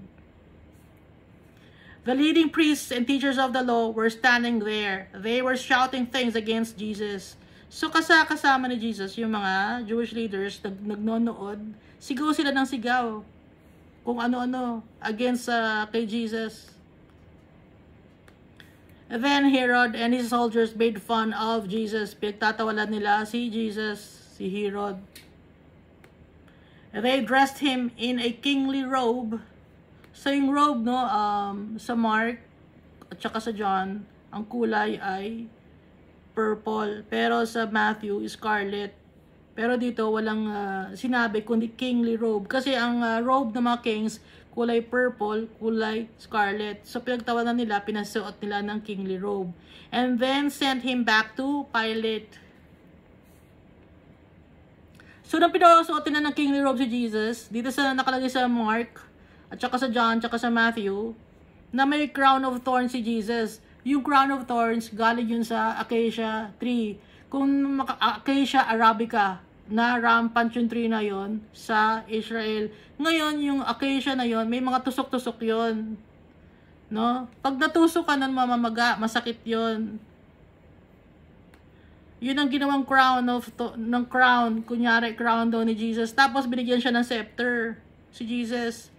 The leading priests and teachers of the law were standing there. They were shouting things against Jesus. So kasama ni Jesus, yung mga Jewish leaders nagnonood, sigaw sila ng sigaw. Kung ano-ano against kay Jesus. And then Herod and his soldiers made fun of Jesus. Pinagtatawalan nila si Jesus, si Herod. And they dressed him in a kingly robe. So yung robe, no, sa Mark at saka sa John, ang kulay ay purple. Pero sa Matthew, scarlet. Pero dito, walang sinabi kundi kingly robe. Kasi ang robe ng mga kings, kulay purple, kulay scarlet. So pinagtawanan nila, pinasuot nila ng kingly robe. And then sent him back to Pilate. So, nang pinasuotin na ng kingly robe si Jesus, dito sa nakalagay sa Mark, at saka sa John, at saka sa Matthew, na may crown of thorns si Jesus. Yung crown of thorns, galing yun sa acacia tree. Kung Acacia arabica, na rampant yung tree na yon sa Israel. Ngayon, yung acacia na yon, may mga tusok-tusok yon. No? Pag natusok ka ng mamamaga, masakit yon. Yun ang ginawang ng crown. Kunyari, crown daw ni Jesus. Tapos, binigyan siya ng scepter. Si Jesus.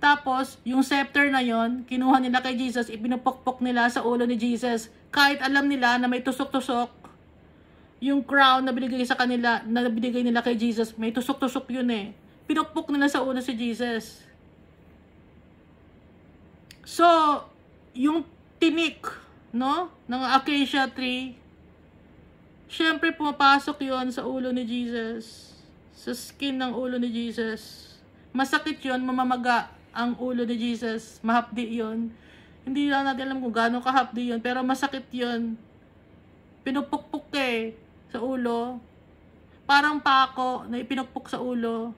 Tapos, yung scepter na yon, kinuha nila kay Jesus, ipinupokpok nila sa ulo ni Jesus. Kahit alam nila na may tusok-tusok, yung crown na binigay sa kanila, na binigay nila kay Jesus, may tusok-tusok yun eh. Pinukpok nila sa ulo si Jesus. So, yung tinik, no, ng acacia tree, syempre pumapasok yon sa ulo ni Jesus. Sa skin ng ulo ni Jesus. Masakit yon, mamamaga ang ulo ni Jesus. Mahapdi yon. Hindi lang natin alam kung gaano kahapdi yon, pero masakit yon. Pinupukpok eh sa ulo. Parang pako na ipinukpok sa ulo.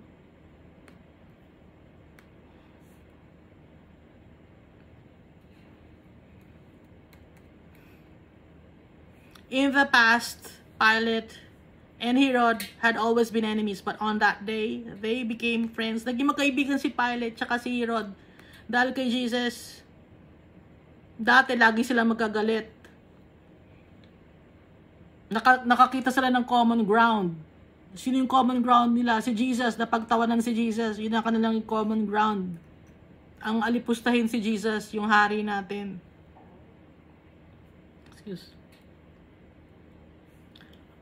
In the past, Pilate and Herod had always been enemies, but on that day, they became friends. Naging magkaibigan si Pilate tsaka si Herod dahil kay Jesus. Dati, lagi sila magkagalit. Nakakita sila ng common ground. Sino yung common ground nila? Si Jesus. Napagtawanan si Jesus. Yun ang kanilang common ground. Ang alipustahin si Jesus, yung hari natin. Excuse.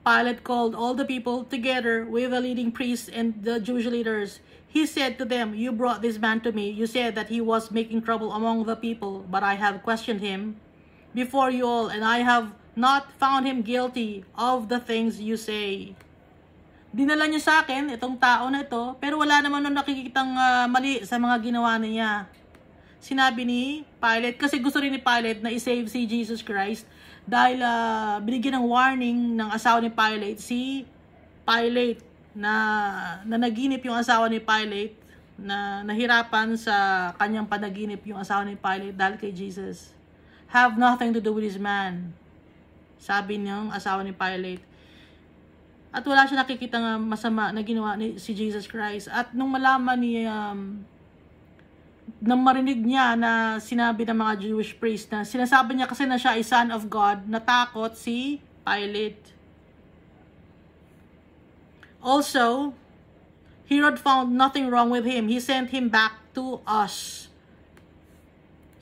Pilate called all the people together with the leading priests and the Jewish leaders. He said to them, "You brought this man to me. You said that he was making trouble among the people, but I have questioned him before you all, and I have not found him guilty of the things you say." Dinala niyo sa akin itong tao na ito, pero wala naman nung nakikitang mali sa mga ginawa niya. Sinabi ni Pilate, kasi gusto rin ni Pilate na isave si Jesus Christ, dahil binigyan ng warning ng asawa ni Pilate, si Pilate, na naginip yung asawa ni Pilate, na nahirapan sa kanyang panaginip yung asawa ni Pilate dahil kay Jesus. "Have nothing to do with this man," sabi ng asawa ni Pilate. At wala siya nakikita nga masama na ginawa ni si Jesus Christ. At nung malaman ni nang marinig niya na sinabi ng mga Jewish priest na sinasabi niya kasi na siya ay son of God, natakot si Pilate. Also, Herod found nothing wrong with him. He sent him back to us.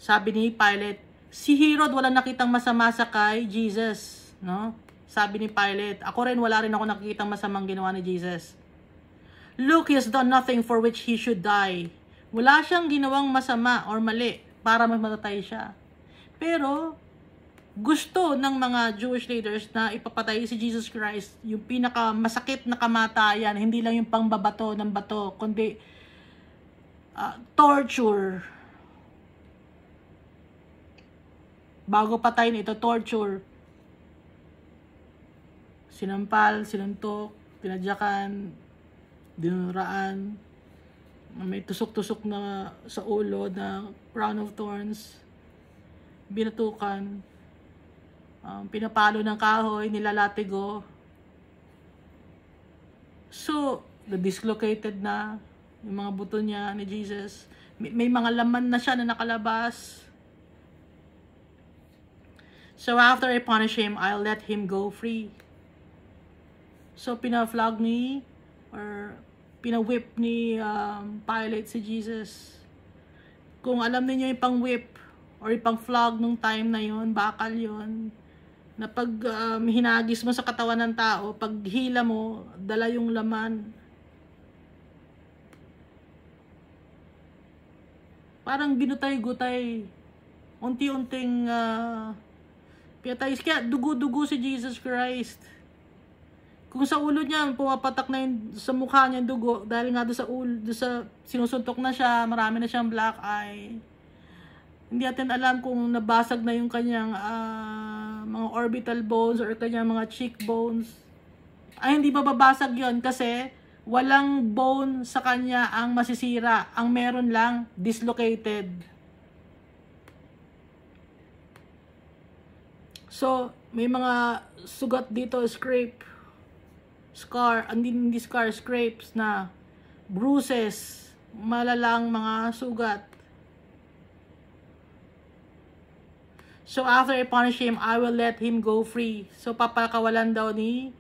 Sabi ni Pilate, si Herod wala nakitang masama sa kay Jesus, no? Sabi ni Pilate, ako rin wala rin ako nakikitang masamang ginawa ni Jesus. "Look, he has done nothing for which he should die." Wala siyang ginawang masama or mali para mamatay siya. Pero, gusto ng mga Jewish leaders na ipapatay si Jesus Christ, yung pinakamasakit na kamatayan, hindi lang yung pangbabato ng bato, kundi torture. Bago patayin ito, torture. Sinampal, sinuntok, pinadyakan, dinuraan, may tusok-tusok na sa ulo na crown of thorns, binatukan, pinapalo ng kahoy, nilalatigo. So, dislocated na yung mga buto niya ni Jesus. May mga laman na siya na nakalabas. "So after I punish him, I'll let him go free." So, pina-flog ni, or pina-whip ni Pilate si Jesus. Kung alam niyo yung pang-whip or yung pang-flog nung time na yon, bakal yon, na pag hinagis mo sa katawan ng tao, pag hila mo, dala yung laman. Parang ginutay-gutay. Unti-unting pinatay. Kaya dugo-dugo si Jesus Christ. Kung sa ulo niya, pumapatak na yung sa mukha niya dugo, dahil nga doon sa ulo, doon sa sinusuntok na siya, marami na siyang black eye. Hindi natin alam kung nabasag na yung kanyang mga orbital bones or kanyang mga cheekbones. Ay, hindi mababasag yon kasi walang bone sa kanya ang masisira. Ang meron lang, dislocated. So, may mga sugat dito, scrape. hindi scar, scrapes na, bruises, malalang mga sugat. So after I punish him, I will let him go free. So papakawalan daw ni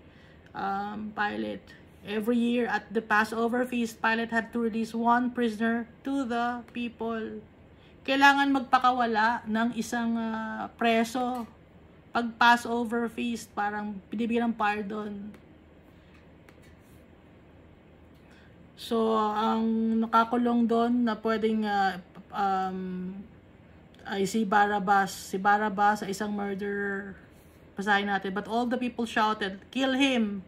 Pilate. Every year at the Passover feast, Pilate had to release one prisoner to the people. Kailangan magpakawala ng isang preso. Pag Passover feast, parang binibigyan ng pardon. So, ang nakakulong doon na pwedeng ay si Barabbas. Si Barabbas ay isang murderer. Basahin natin. But all the people shouted, "Kill him!"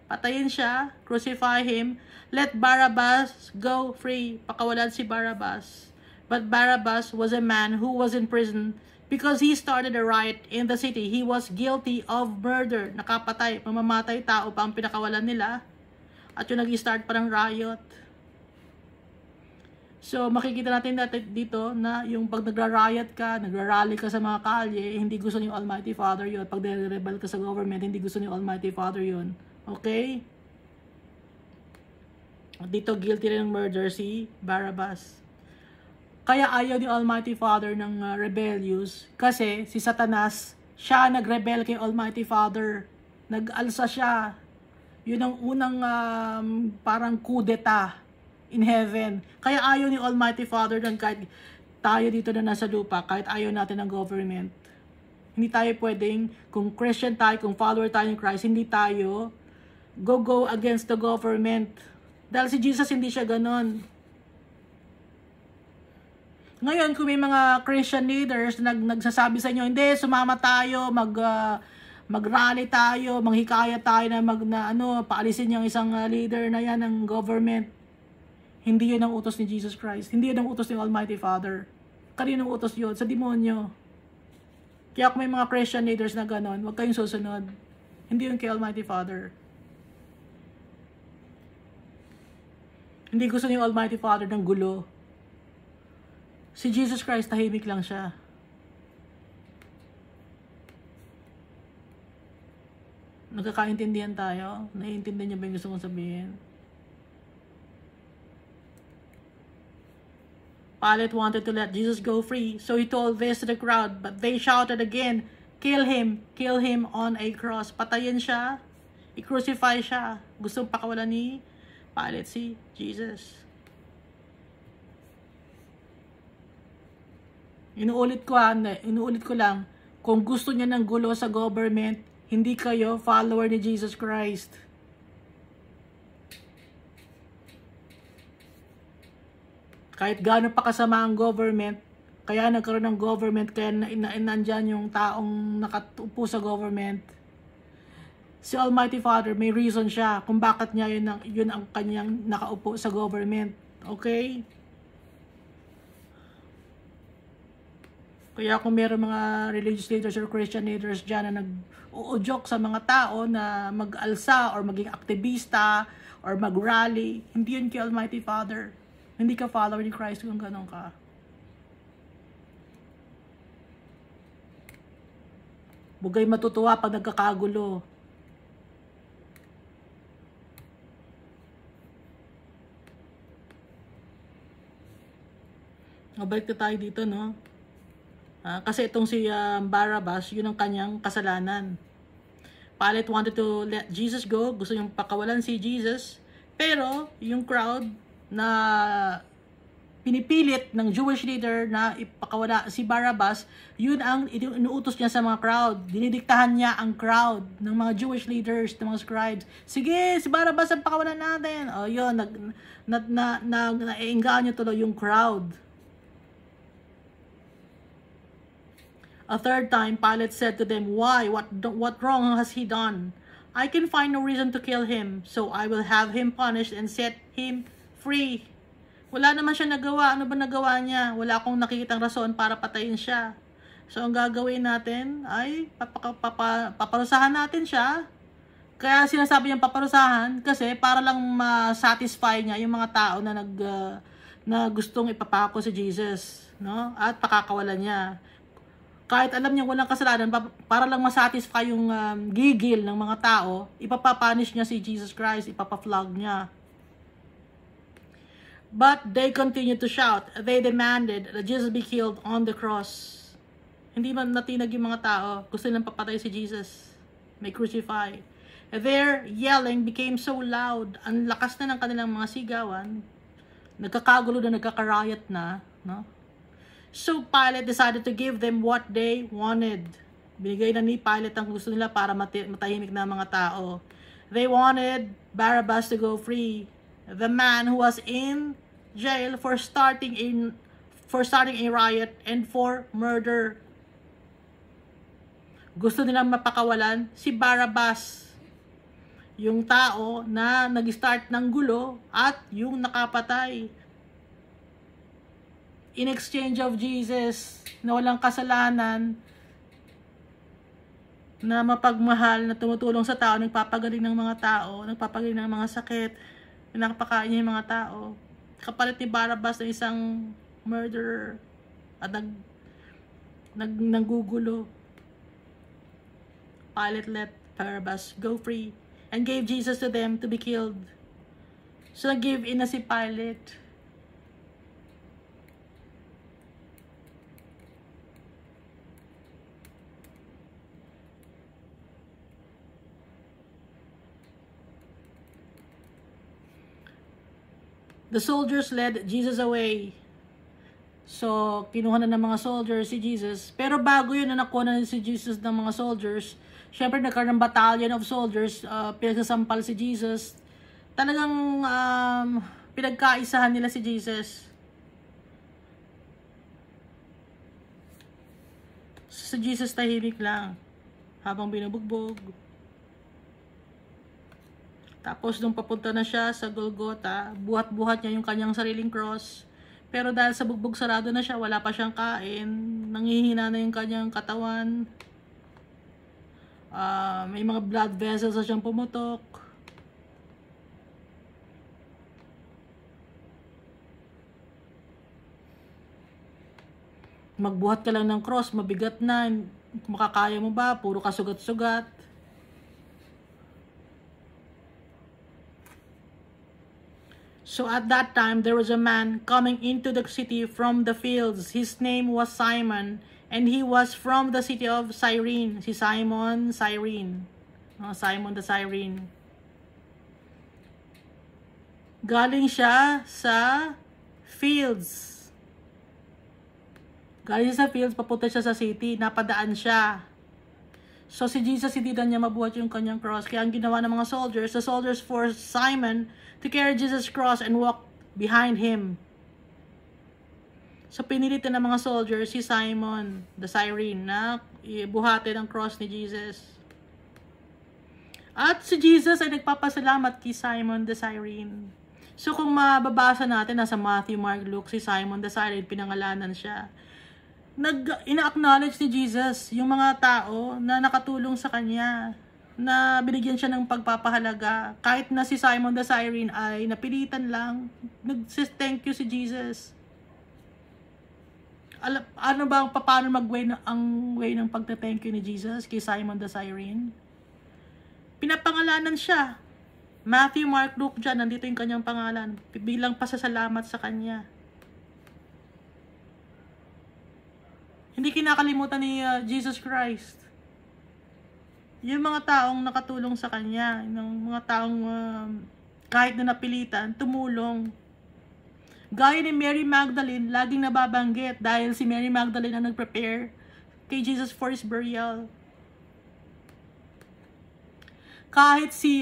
Patayin siya, crucify him, let Barabbas go free. Pakawalan si Barabbas. But Barabbas was a man who was in prison because he started a riot in the city. He was guilty of murder. Nakapatay, mamamatay tao pa ang pinakawalan nila. At yung nag-start pa ng riot. So, makikita natin dito na yung pag nagra-riot ka, nagra-rally ka sa mga kalye, hindi gusto ni Almighty Father yun. Pag nire-rebel ka sa government, hindi gusto ni Almighty Father yun. Okay? Dito, guilty rin ng murder si Barabbas. Kaya ayaw ni Almighty Father ng rebellious kasi si Satanas, siya nag-rebel kay Almighty Father. Nag-alsa siya. Yun ang unang parang kudeta in heaven. Kaya ayaw ni Almighty Father ng kahit tayo dito na nasa lupa, kahit ayaw natin ng government. Hindi tayo pwedeng, kung Christian tayo, kung follower tayo ng Christ, hindi tayo go against the government. Dahil si Jesus hindi siya ganon. Ngayon, kung may mga Christian leaders na nagsasabi sa inyo, hindi, sumama tayo, mag-rally tayo, manghikaya tayo na paalisin yung isang leader na yan ng government. Hindi yun ang utos ni Jesus Christ. Hindi yun ang utos ni Almighty Father. Kanino ang utos yun? Sa demonyo. Kaya kung may mga Christian leaders na ganon, huwag kayong susunod. Hindi yun kay Almighty Father. Hindi gusto ni Almighty Father ng gulo. Si Jesus Christ, tahimik lang siya. Nagkakaintindihan tayo? Naiintindihan niyo ba yung gusto kong sabihin? Pilate wanted to let Jesus go free, so he told this to the crowd, but they shouted again, "Kill him on a cross." Patayin siya, i-crucify siya. Gusto pakawalan ni Pilate si Jesus. Inuulit ko lang, kung gusto niya ng gulo sa government, hindi kayo follower ni Jesus Christ. Kahit gaano pa kasama ang government, kaya nagkaroon ng government, kaya nandyan yung taong nakatupo sa government. Si Almighty Father, may reason siya kung bakit niya yun ang kanyang nakaupo sa government. Okay? Kaya kung meron mga religious leaders or Christian leaders dyan na nag-uudyok sa mga tao na mag-alsa or maging aktivista or mag-rally, hindi yun kay Almighty Father. Hindi ka follower ni Christ kung gano'n ka. Bugay matutuwa pag nagkakagulo. Balik na tayo dito, no? Kasi itong si Barabbas, yun ang kanyang kasalanan. Pilate wanted to let Jesus go. Gusto niyang pakawalan si Jesus. Pero, yung crowd na pinipilit ng Jewish leader na ipakawala si Barabbas, yun ang inuutos niya sa mga crowd. Dinidiktahan niya ang crowd ng mga Jewish leaders, ng mga scribes. Sige, si Barabbas ang pakawalan natin. O yun, naiingaan niyo tuloy yung crowd. A third time, Pilate said to them, "Why? What wrong has he done? I can find no reason to kill him, so I will have him punished and set him free." Wala naman siya nagawa. Ano ba nagawa niya? Wala akong nakikitang rason para patayin siya. So, ang gagawin natin ay paparusahan natin siya. Kaya sinasabi niyang paparusahan kasi para lang ma-satisfy niya yung mga tao na na gustong ipapako si Jesus, no? At pakakawalan niya. kahit alam niya walang kasalanan, para lang masatisfy yung gigil ng mga tao, ipapapunish niya si Jesus Christ, ipapaflog niya. But they continued to shout. They demanded that Jesus be killed on the cross. Hindi man natinag yung mga tao. Gusto nilang papatay si Jesus. May crucify. Their yelling became so loud. Ang lakas na ng kanilang mga sigawan. Nagkakagulo na, nagkakarayat na. No? So Pilate decided to give them what they wanted. Binigay na ni Pilate ang gusto nila para matahimik na mga tao. They wanted Barabbas to go free. The man who was in jail for starting a riot and for murder. Gusto nilang mapakawalan si Barabbas, yung tao na nag-start ng gulo at yung nakapatay. In exchange of Jesus na walang kasalanan, na mapagmahal, na tumutulong sa tao, nagpapagaling ng mga tao, nagpapagaling ng mga sakit, pinapakain niya yung mga tao. Kapalit ni Barabbas na isang murderer at nanggugulo. Pilate let Barabbas go free and gave Jesus to them to be killed. So nag-give in na si Pilate. The soldiers led Jesus away. So, kinuha na ng mga soldiers si Jesus. Pero bago yun na nakuha na si Jesus ng mga soldiers, syempre nagkaroon ng battalion of soldiers, pinagsasampal si Jesus. Talagang pinagkaisahan nila si Jesus. Si Jesus tahimik lang habang binubugbog. Tapos nung papunta na siya sa Golgotha, buhat-buhat niya yung kanyang sariling cross. Pero dahil sa bugbog sarado na siya, wala pa siyang kain, nanghihina na yung kanyang katawan. May mga blood vessels na siyang pumutok. Magbuhat ka lang ng cross, mabigat na, makakaya mo ba? Puro kasugat-sugat. So at that time, there was a man coming into the city from the fields. His name was Simon, and he was from the city of Cyrene. Si Simon, Cyrene. Simon the Cyrene. Galing siya sa fields. Galing siya sa fields, papunta siya sa city. Napadaan siya. So si Jesus, hindi na niya mabuhat yung kanyang cross. Kaya ang ginawa ng mga soldiers, the soldiers forced Simon to carry Jesus' cross and walk behind him. So pinilitan ng mga soldiers si Simon the Cyrene na buhatin ang cross ni Jesus. At si Jesus ay nagpapasalamat kay Simon the Cyrene. So kung mababasa natin, nasa Matthew, Mark, Luke, si Simon the Cyrene, pinangalanan siya. Ina-acknowledge ni Jesus yung mga tao na nakatulong sa kanya, na binigyan siya ng pagpapahalaga. Kahit na si Simon the Cyrene ay napilitan lang, nag-thank you si Jesus. Ano ba paano ang way ng pagte-thank you ni Jesus kay Simon the Cyrene? Pinapangalanan siya. Matthew, Mark, Luke, dyan, nandito yung kanyang pangalan. Bilang pasasalamat sa kanya. Hindi kinakalimutan ni Jesus Christ yung mga taong nakatulong sa kanya, yung mga taong kahit na napilitan, tumulong. Gaya ni Mary Magdalene, laging nababanggit dahil si Mary Magdalene ang nag-prepare kay Jesus for his burial. Kahit si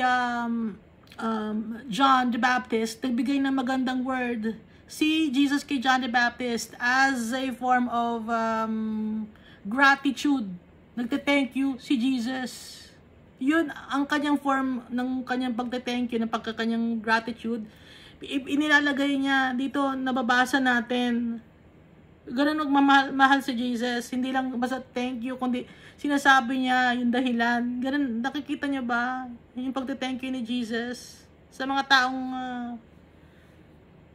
John the Baptist, nagbigay ng magandang word si Jesus kay John the Baptist as a form of gratitude. Nagte-thank you si Jesus. Yun ang kanyang form ng kanyang pagte-thank you, ng pagkakanyang gratitude. Inilalagay niya dito, nababasa natin. Ganun magmamahal si Jesus. Hindi lang basta thank you, kundi sinasabi niya yung dahilan. Ganun, nakikita niyo ba yung pagte-thank you ni Jesus sa mga taong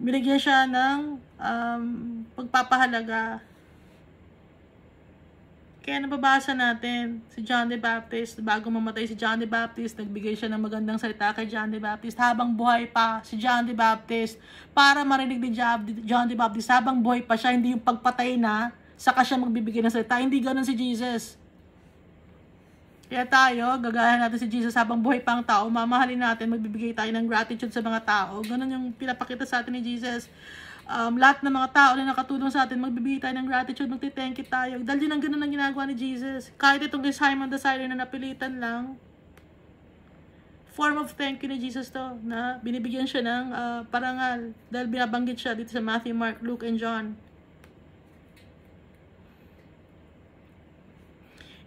binigyan siya ng pagpapahalaga. Kaya nababasa natin si John the Baptist, bago mamatay si John the Baptist, nagbigay siya ng magandang salita kay John the Baptist habang buhay pa si John the Baptist, para marinig ni John the Baptist habang buhay pa siya, hindi yung pagpatay na, saka siya magbibigay ng salita. Hindi ganun si Jesus. Kaya tayo, gagayahin natin si Jesus habang buhay pa ang tao, mamahalin natin, magbibigay tayo ng gratitude sa mga tao. Ganun yung pinapakita sa atin ni Jesus. Lahat ng mga tao na nakatulong sa atin, magbibigay tayo ng gratitude, magti-thank you tayo. Dahil yun ang ganun ang ginagawa ni Jesus. Kahit itong kay Simon the Cyrene na napilitan lang, form of thank you ni Jesus to, na binibigyan siya ng parangal. Dahil binabanggit siya dito sa Matthew, Mark, Luke, and John.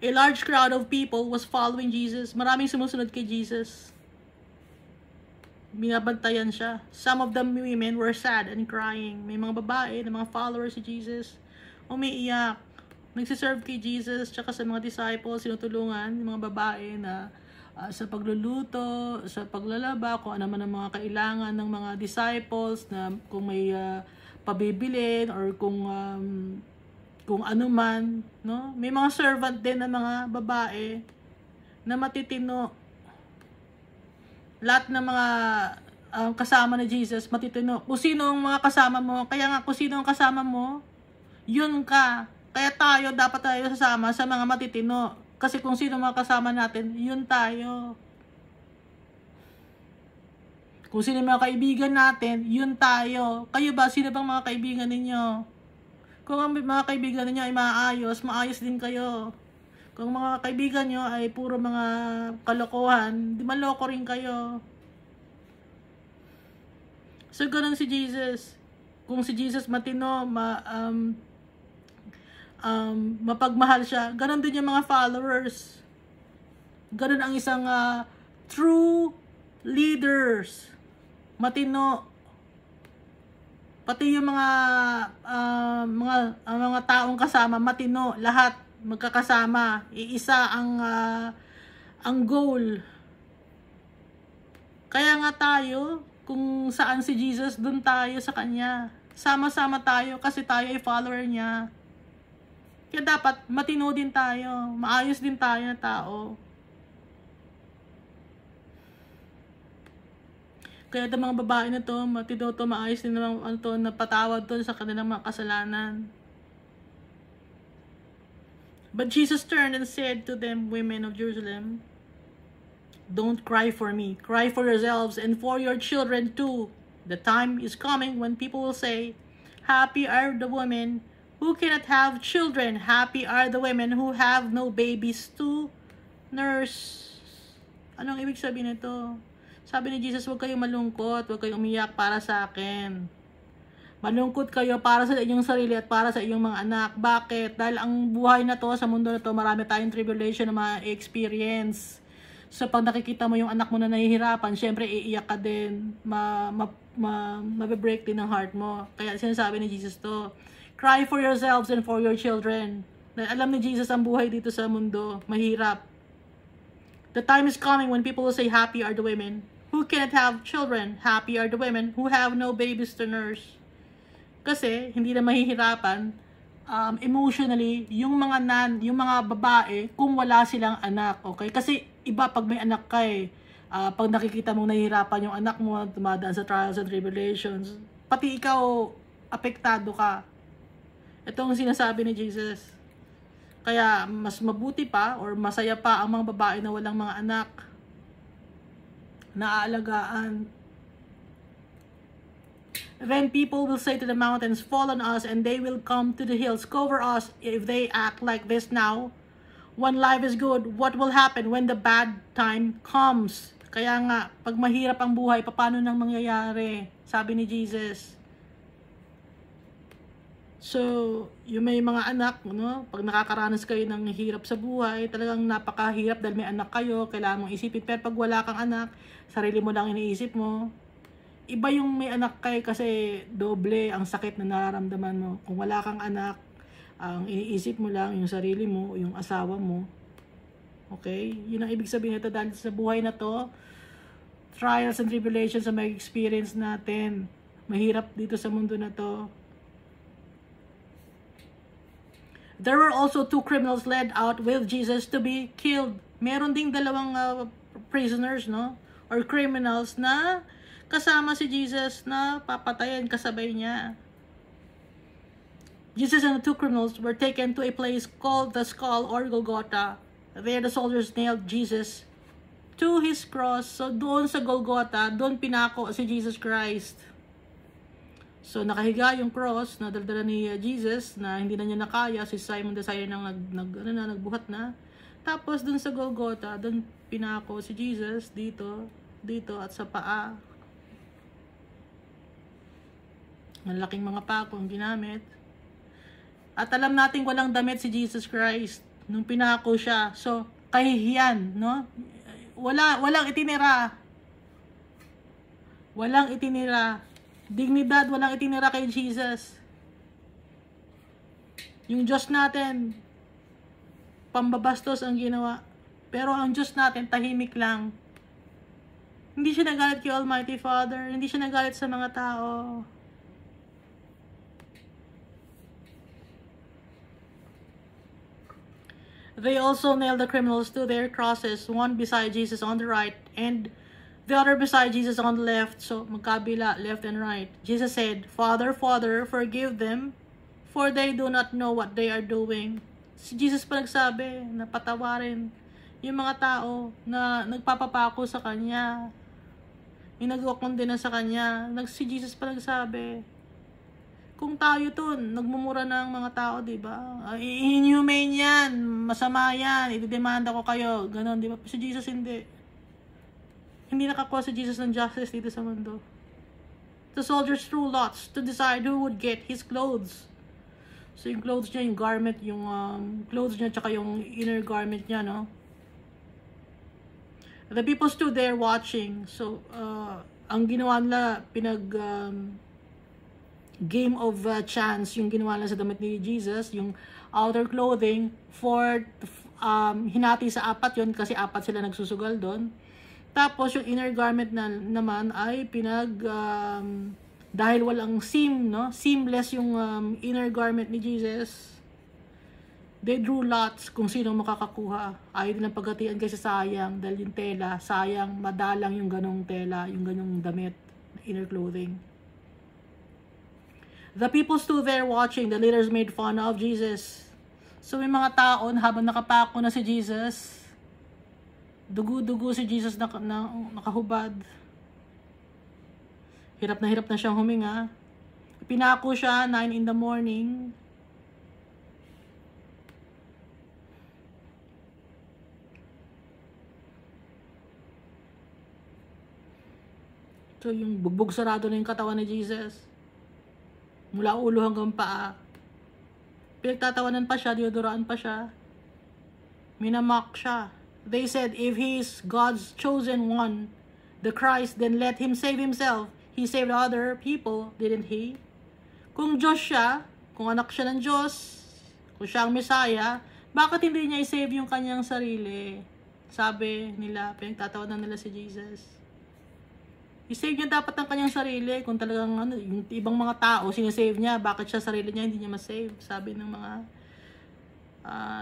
A large crowd of people was following Jesus. Maraming sumusunod kay Jesus. Binabantayan siya. Some of the women were sad and crying. May mga babae na mga followers si Jesus, umiiyak. Nagsiserve kay Jesus, tsaka sa mga disciples, sinutulungan yung mga babae na sa pagluluto, sa paglalaba, kung ano man ang mga kailangan ng mga disciples, na kung may pabibilin or kung ano man, no? May mga servant din na mga babae na matitino. Lahat ng mga kasama ni Jesus, matitino. Kung sino ang mga kasama mo, kaya nga kung sino ang kasama mo, yun ka. Kaya tayo, dapat tayo sasama sa mga matitino. Kasi kung sino mga kasama natin, yun tayo. Kung sino mga kaibigan natin, yun tayo. Kayo ba, sino bang mga kaibigan ninyo? Kung ang mga kaibigan ninyo ay maayos, maayos din kayo. Kung mga kaibigan nyo ay puro mga kalokohan, di maloko rin kayo. So, ganun si Jesus. Kung si Jesus matino, mapagmahal siya, ganun din yung mga followers. Ganun ang isang true leaders. Matino. Pati yung mga taong kasama, matino, lahat magkakasama, iisa ang goal. Kaya nga tayo, kung saan si Jesus, dun tayo sa kanya. Sama-sama tayo kasi tayo ay follower niya. Kaya dapat matino din tayo, maayos din tayo na tao. Kaya itong mga babae na to, matino to, maayos din naman to, napatawad to sa kanilang mga kasalanan. But Jesus turned and said to them, women of Jerusalem, don't cry for me. Cry for yourselves and for your children too. The time is coming when people will say, happy are the women who cannot have children. Happy are the women who have no babies to nurse. Anong ibig sabihin nito? Sabi ni Jesus, huwag kayong malungkot, huwag kayong umiyak para sa akin. Malungkot kayo para sa inyong sarili at para sa inyong mga anak. Bakit? Dahil ang buhay na to, sa mundo na to, marami tayong tribulation na ma-experience. So, pag nakikita mo yung anak mo na nahihirapan, syempre, iiyak ka din. Mabibreak din ang heart mo. Kaya sinasabi ni Jesus to, cry for yourselves and for your children. Dahil alam ni Jesus ang buhay dito sa mundo. Mahirap. The time is coming when people will say, happy are the women who cannot have children. Happy are the women who have no babies to nurse. Kasi hindi na mahihirapan emotionally yung mga babae kung wala silang anak, okay? Kasi iba pag may anak ka pag nakikita mong nahihirapan yung anak mo, dumadaan sa trials and tribulations, pati ikaw apektado ka. Ito ang sinasabi ni Jesus. Kaya mas mabuti pa or masaya pa ang mga babae na walang mga anak na aalagaan. Then people will say to the mountains, fall on us, and they will come to the hills, cover us. If they act like this now, when life is good, what will happen when the bad time comes? Kaya nga, pag mahirap ang buhay, paano nang mangyayari? Sabi ni Jesus. So, yung may mga anak, no? Pag nakakaranas kayo ng hirap sa buhay, talagang napakahirap dahil may anak kayo, kailangan mong isipin. Pero pag wala kang anak, sarili mo lang iniisip mo. Iba yung may anak kayo kasi doble ang sakit na nararamdaman mo. Kung wala kang anak, ang iniisip mo lang yung sarili mo, yung asawa mo. Okay? Yun ang ibig sabihin nito dahil sa buhay na to, trials and tribulations na may experience natin. Mahirap dito sa mundo na to. There were also 2 criminals led out with Jesus to be killed. Meron ding dalawang prisoners, no? Or criminals na kasama si Jesus na papatayan kasabay niya. Jesus and the 2 criminals were taken to a place called the Skull or Golgotha. There the soldiers nailed Jesus to his cross. So doon sa Golgotha, doon pinako si Jesus Christ. So nakahiga yung cross na daldala ni Jesus na hindi na niya nakaya, si Simon the Cyrene nang nagbuhat na. Tapos dun sa Golgotha, dun pinako si Jesus dito at sa paa. Malaking mga pako ang ginamit. At alam natin walang damit si Jesus Christ nung pinako siya. So kahihiyan, no? Walang itinira. Walang itinira. Dignidad, walang itinira kay Jesus. Yung Diyos natin, pambabastos ang ginawa. Pero ang Diyos natin, tahimik lang. Hindi siya nagalit kay Almighty Father. Hindi siya nagalit sa mga tao. They also nailed the criminals to their crosses, one beside Jesus on the right, and the other beside Jesus on the left. So, magkabila, left and right. Jesus said, Father, Father, forgive them, for they do not know what they are doing. Si Jesus pa nagsabi na patawarin yung mga tao na nagpapapako sa Kanya, yung nagkukondena sa Kanya. Si Jesus pa nagsabi. Kung tayo to, nagmumura ng mga tao, diba? Inhumane yan, masama yan, ididemanda ko kayo, ganon, diba? Si Jesus hindi. Hindi nakakuha si Jesus ng justice dito sa mundo. The soldiers threw lots to decide who would get his clothes. So yung clothes niya, yung garment, yung clothes niya, tsaka yung inner garment niya, no? The people stood there watching. So, ang ginawa nila, game of chance, yung ginawa nila sa damit ni Jesus, yung outer clothing, hinati sa 4 yun, kasi 4 sila nagsusugal doon. Tapos, yung inner garment naman ay dahil walang seam, no? Seamless yung inner garment ni Jesus. They drew lots kung sino makakakuha. Ayaw din ang paghatian kasi sayang, dahil yung tela, sayang, madalang yung ganong tela, yung ganong damit, inner clothing. The people stood there watching. The leaders made fun of Jesus. So, may mga tao, habang nakapako na si Jesus, dugo-dugo si Jesus na nakahubad. Hirap na siyang huminga. Pinako siya, 9 in the morning. So, yung bugbog sarado na yung katawan ni Jesus. Mula ulo hanggang paa. Pinagtatawanan pa siya, diodoraan pa siya. Minamock siya. They said, if he is God's chosen one, the Christ, then let him save himself. He saved other people, didn't he? Kung Diyos siya, kung anak siya ng Diyos, kung siya ang Messiah, bakit hindi niya i-save yung kanyang sarili? Sabi nila, pinagtatawanan nila si Jesus. I-save niya dapat ang kanyang sarili. Kung talagang yung ibang mga tao, sinisave niya, bakit siya sarili niya hindi niya ma-save? Sabi ng mga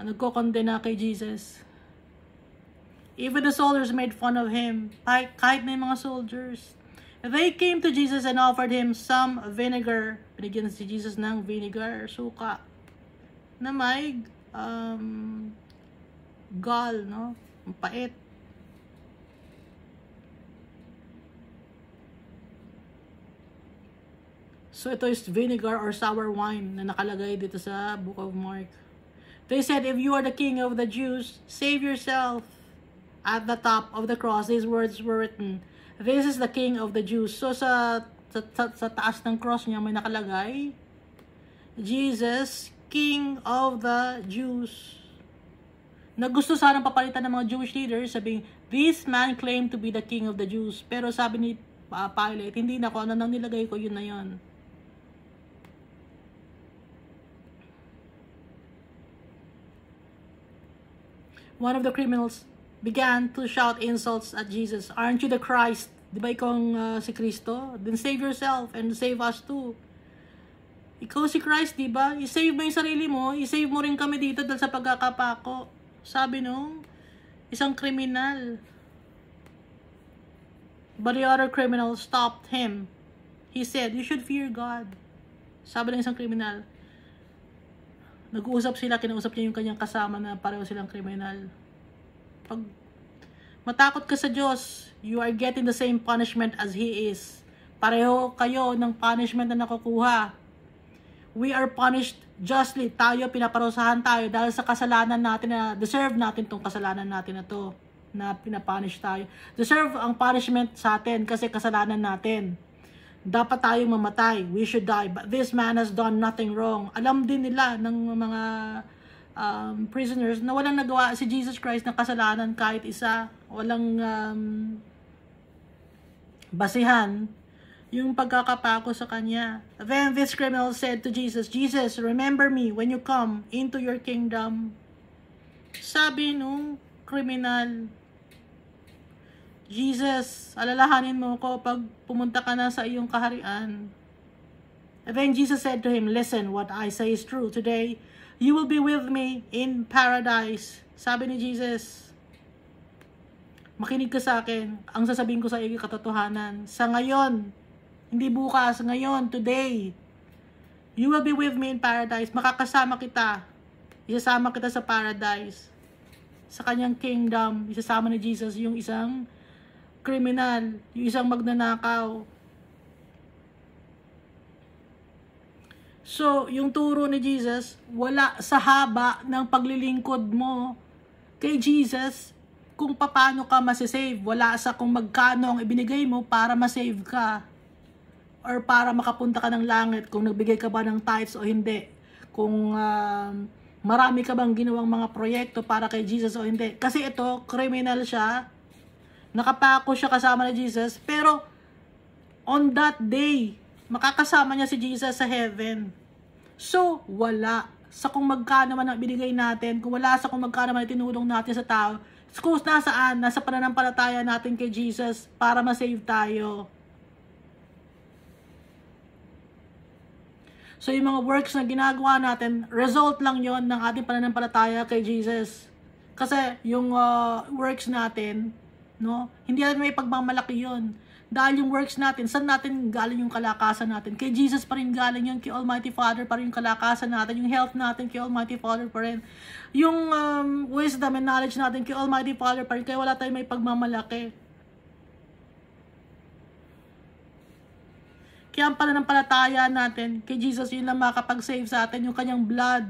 nagkokondena kay Jesus. Even the soldiers made fun of him. Kahit na yung mga soldiers. They came to Jesus and offered him some vinegar. Binigyan si Jesus ng vinegar, suka, na may gall, no? Ang pait. So, ito is vinegar or sour wine na nakalagay dito sa Book of Mark. They said, if you are the king of the Jews, save yourself. At the top of the cross, these words were written, this is the king of the Jews. So, sa taas ng cross niya may nakalagay, Jesus, King of the Jews. Na gusto sanang papalitan ng mga Jewish leaders, sabing, this man claimed to be the king of the Jews. Pero sabi ni Pilate, hindi na ko, ano nang nilagay ko, yun na yun. One of the criminals began to shout insults at Jesus. Aren't you the Christ? Di ba ikaw si Kristo? Then save yourself and save us too. Ikaw si Christ, di ba? I-save mo yung sarili mo, i-save mo rin kami dito dahil sa pagkakapako. Sabi nung isang kriminal. But the other criminal stopped him. He said, you should fear God. Sabi ng isang kriminal. Nag-uusap sila, kinausap niya yung kanyang kasama na pareho silang kriminal. Pag matakot ka sa Diyos, you are getting the same punishment as He is. Pareho kayo ng punishment na nakukuha. We are punished justly. Tayo, pinaparusahan tayo dahil sa kasalanan natin na deserve natin tong kasalanan natin na to na pinapunish tayo. Deserve ang punishment sa atin kasi kasalanan natin. Dapat tayong mamatay. We should die. But this man has done nothing wrong. Alam din nila ng mga prisoners na walang nagawa si Jesus Christ ng kasalanan kahit isa. Walang basihan yung pagkakapako sa kanya. Then this criminal said to Jesus, Jesus, remember me when you come into your kingdom. Sabi nung kriminal, Jesus, alalahanin mo ko pag pumunta ka na sa iyong kaharian. And then Jesus said to him, listen, what I say is true. Today, you will be with me in paradise. Sabi ni Jesus, makinig ka sa akin. Ang sasabihin ko sa iyo katotohanan. Sa ngayon, hindi bukas, ngayon, today, you will be with me in paradise. Makakasama kita. Isasama kita sa paradise. Sa kanyang kingdom, isasama ni Jesus yung isang kriminal, yung isang magnanakaw. So, yung turo ni Jesus, wala sa haba ng paglilingkod mo kay Jesus kung paano ka masisave. Wala sa kung magkano ang ibinigay mo para masave ka. Or para makapunta ka ng langit, kung nagbigay ka ba ng tithes o hindi. Kung marami ka bang ginawang mga proyekto para kay Jesus o hindi. Kasi ito, criminal siya. Nakapako siya kasama ni Jesus. Pero, on that day, makakasama niya si Jesus sa heaven. So, wala sa kung magkano man ang binigay natin, kung wala sa kung magkano man tinulong natin sa tao, kung nasaan, nasa pananampalataya natin kay Jesus para ma-save tayo. So, yung mga works na ginagawa natin, result lang yon ng ating pananampalataya kay Jesus. Kasi, yung works natin, no, hindi natin may pagmamalaki yon. Dahil yung works natin, saan natin galing yung kalakasan natin? Kay Jesus pa rin galing yun, kay Almighty Father pa rin yung kalakasan natin, yung health natin, kay Almighty Father pa rin. Yung wisdom and knowledge natin, kay Almighty Father pa rin, kaya wala tayong may pagmamalaki. Kaya ang pananampalataya natin kay Jesus, yun lang makakapag-save sa atin, yung kanyang blood.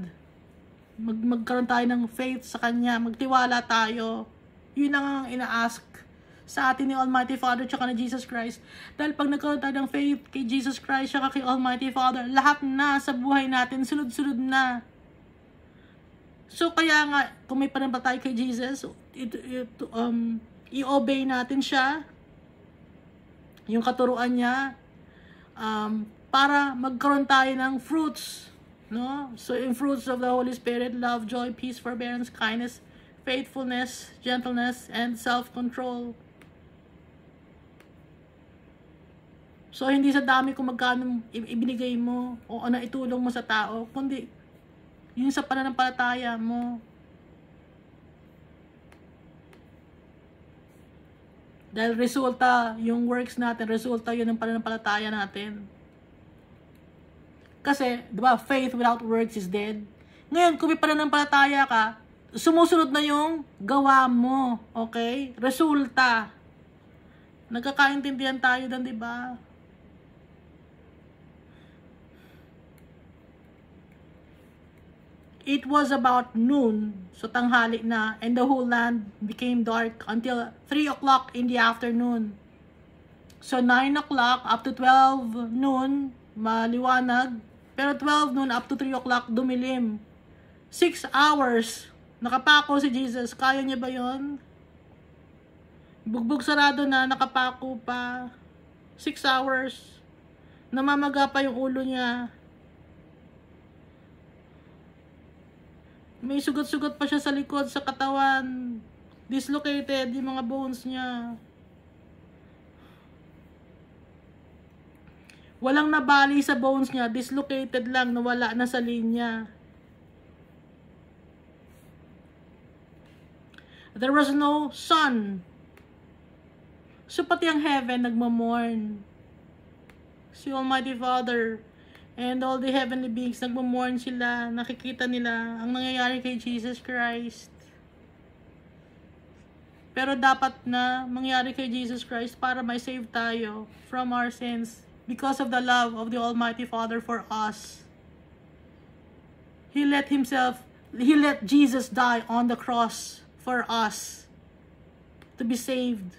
Magkaroon tayo ng faith sa kanya, magtiwala tayo. Yun lang ang ina-ask sa atin ni Almighty Father tsaka ni Jesus Christ. Dahil pag nagkaroon tayo ng faith kay Jesus Christ tsaka kay Almighty Father, lahat na sa buhay natin, sunod-sunod na. So kaya nga, kung may pananampalataya kay Jesus, i-obey natin siya, yung katuruan niya, para magkaroon tayo ng fruits, no? So, in fruits of the Holy Spirit, love, joy, peace, forbearance, kindness, faithfulness, gentleness, and self-control. So, hindi sa dami kung magkano ibinigay mo o ano itulong mo sa tao, kundi yung sa pananampalataya mo. Dahil resulta, yung works natin, resulta yun ng pananampalataya natin. Kasi, di ba, faith without works is dead. Ngayon, kung may pananampalataya ka, sumusunod na yung gawa mo. Okay? Resulta. Nagkakaintindihan tayo doon, di ba? It was about noon, so tanghali na, and the whole land became dark until 3 o'clock in the afternoon. So 9 o'clock up to 12 noon, maliwanag, pero 12 noon up to 3 o'clock, dumilim. 6 hours, nakapako si Jesus. Kaya niya ba yon? Bugbog sarado na, nakapako pa. 6 hours, namamaga pa yung ulo niya. May sugat-sugat pa siya sa likod, sa katawan. Dislocated yung mga bones niya. Walang nabali sa bones niya, dislocated lang, nawala na sa linya. There was no sun. So pati ang heaven nagmo-mourn. Si Almighty Father and all the heavenly beings nagmo-mourn sila, nakikita nila ang nangyayari kay Jesus Christ. Pero dapat na mangyari kay Jesus Christ para may save tayo from our sins because of the love of the Almighty Father for us. He let Jesus die on the cross for us to be saved.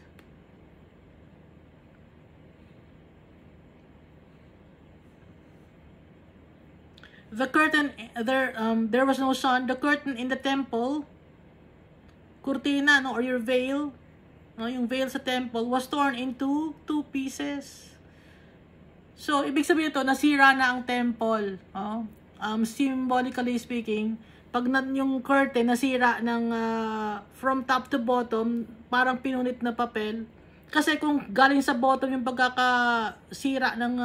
The curtain, there was no sun. The curtain in the temple, kurtina, no, or your veil, no, yung veil sa temple, was torn into 2 pieces. So, ibig sabihin ito, nasira na ang temple. Symbolically speaking, pag yung curtain nasira ng from top to bottom, parang pinunit na papel. Kasi kung galing sa bottom yung pagkakasira ng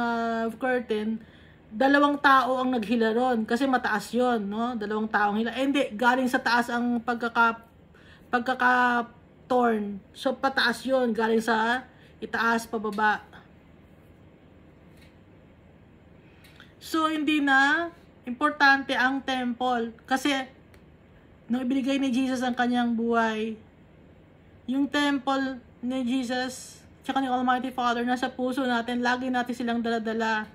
curtain, 2 tao ang naghila ron kasi mataas yon, no? 2 taong hila. Hindi, galing sa taas ang pagkaka-torn. So pataas yon, galing sa itaas pababa. So hindi na importante ang temple kasi nung ibinigay ni Jesus ang kanyang buhay, yung temple ni Jesus tsaka ni Almighty Father nasa puso natin, lagi natin silang daladala.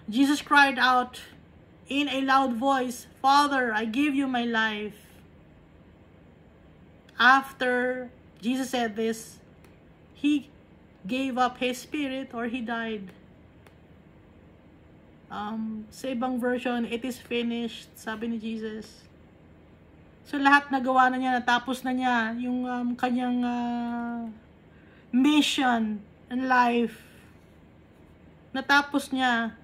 Jesus cried out in a loud voice, "Father, I give you my life." After Jesus said this, he gave up his spirit or he died. Sa ibang version, it is finished, sabi ni Jesus. So lahat nagawa na niya, natapos na niya yung kanyang mission in life. Natapos niya.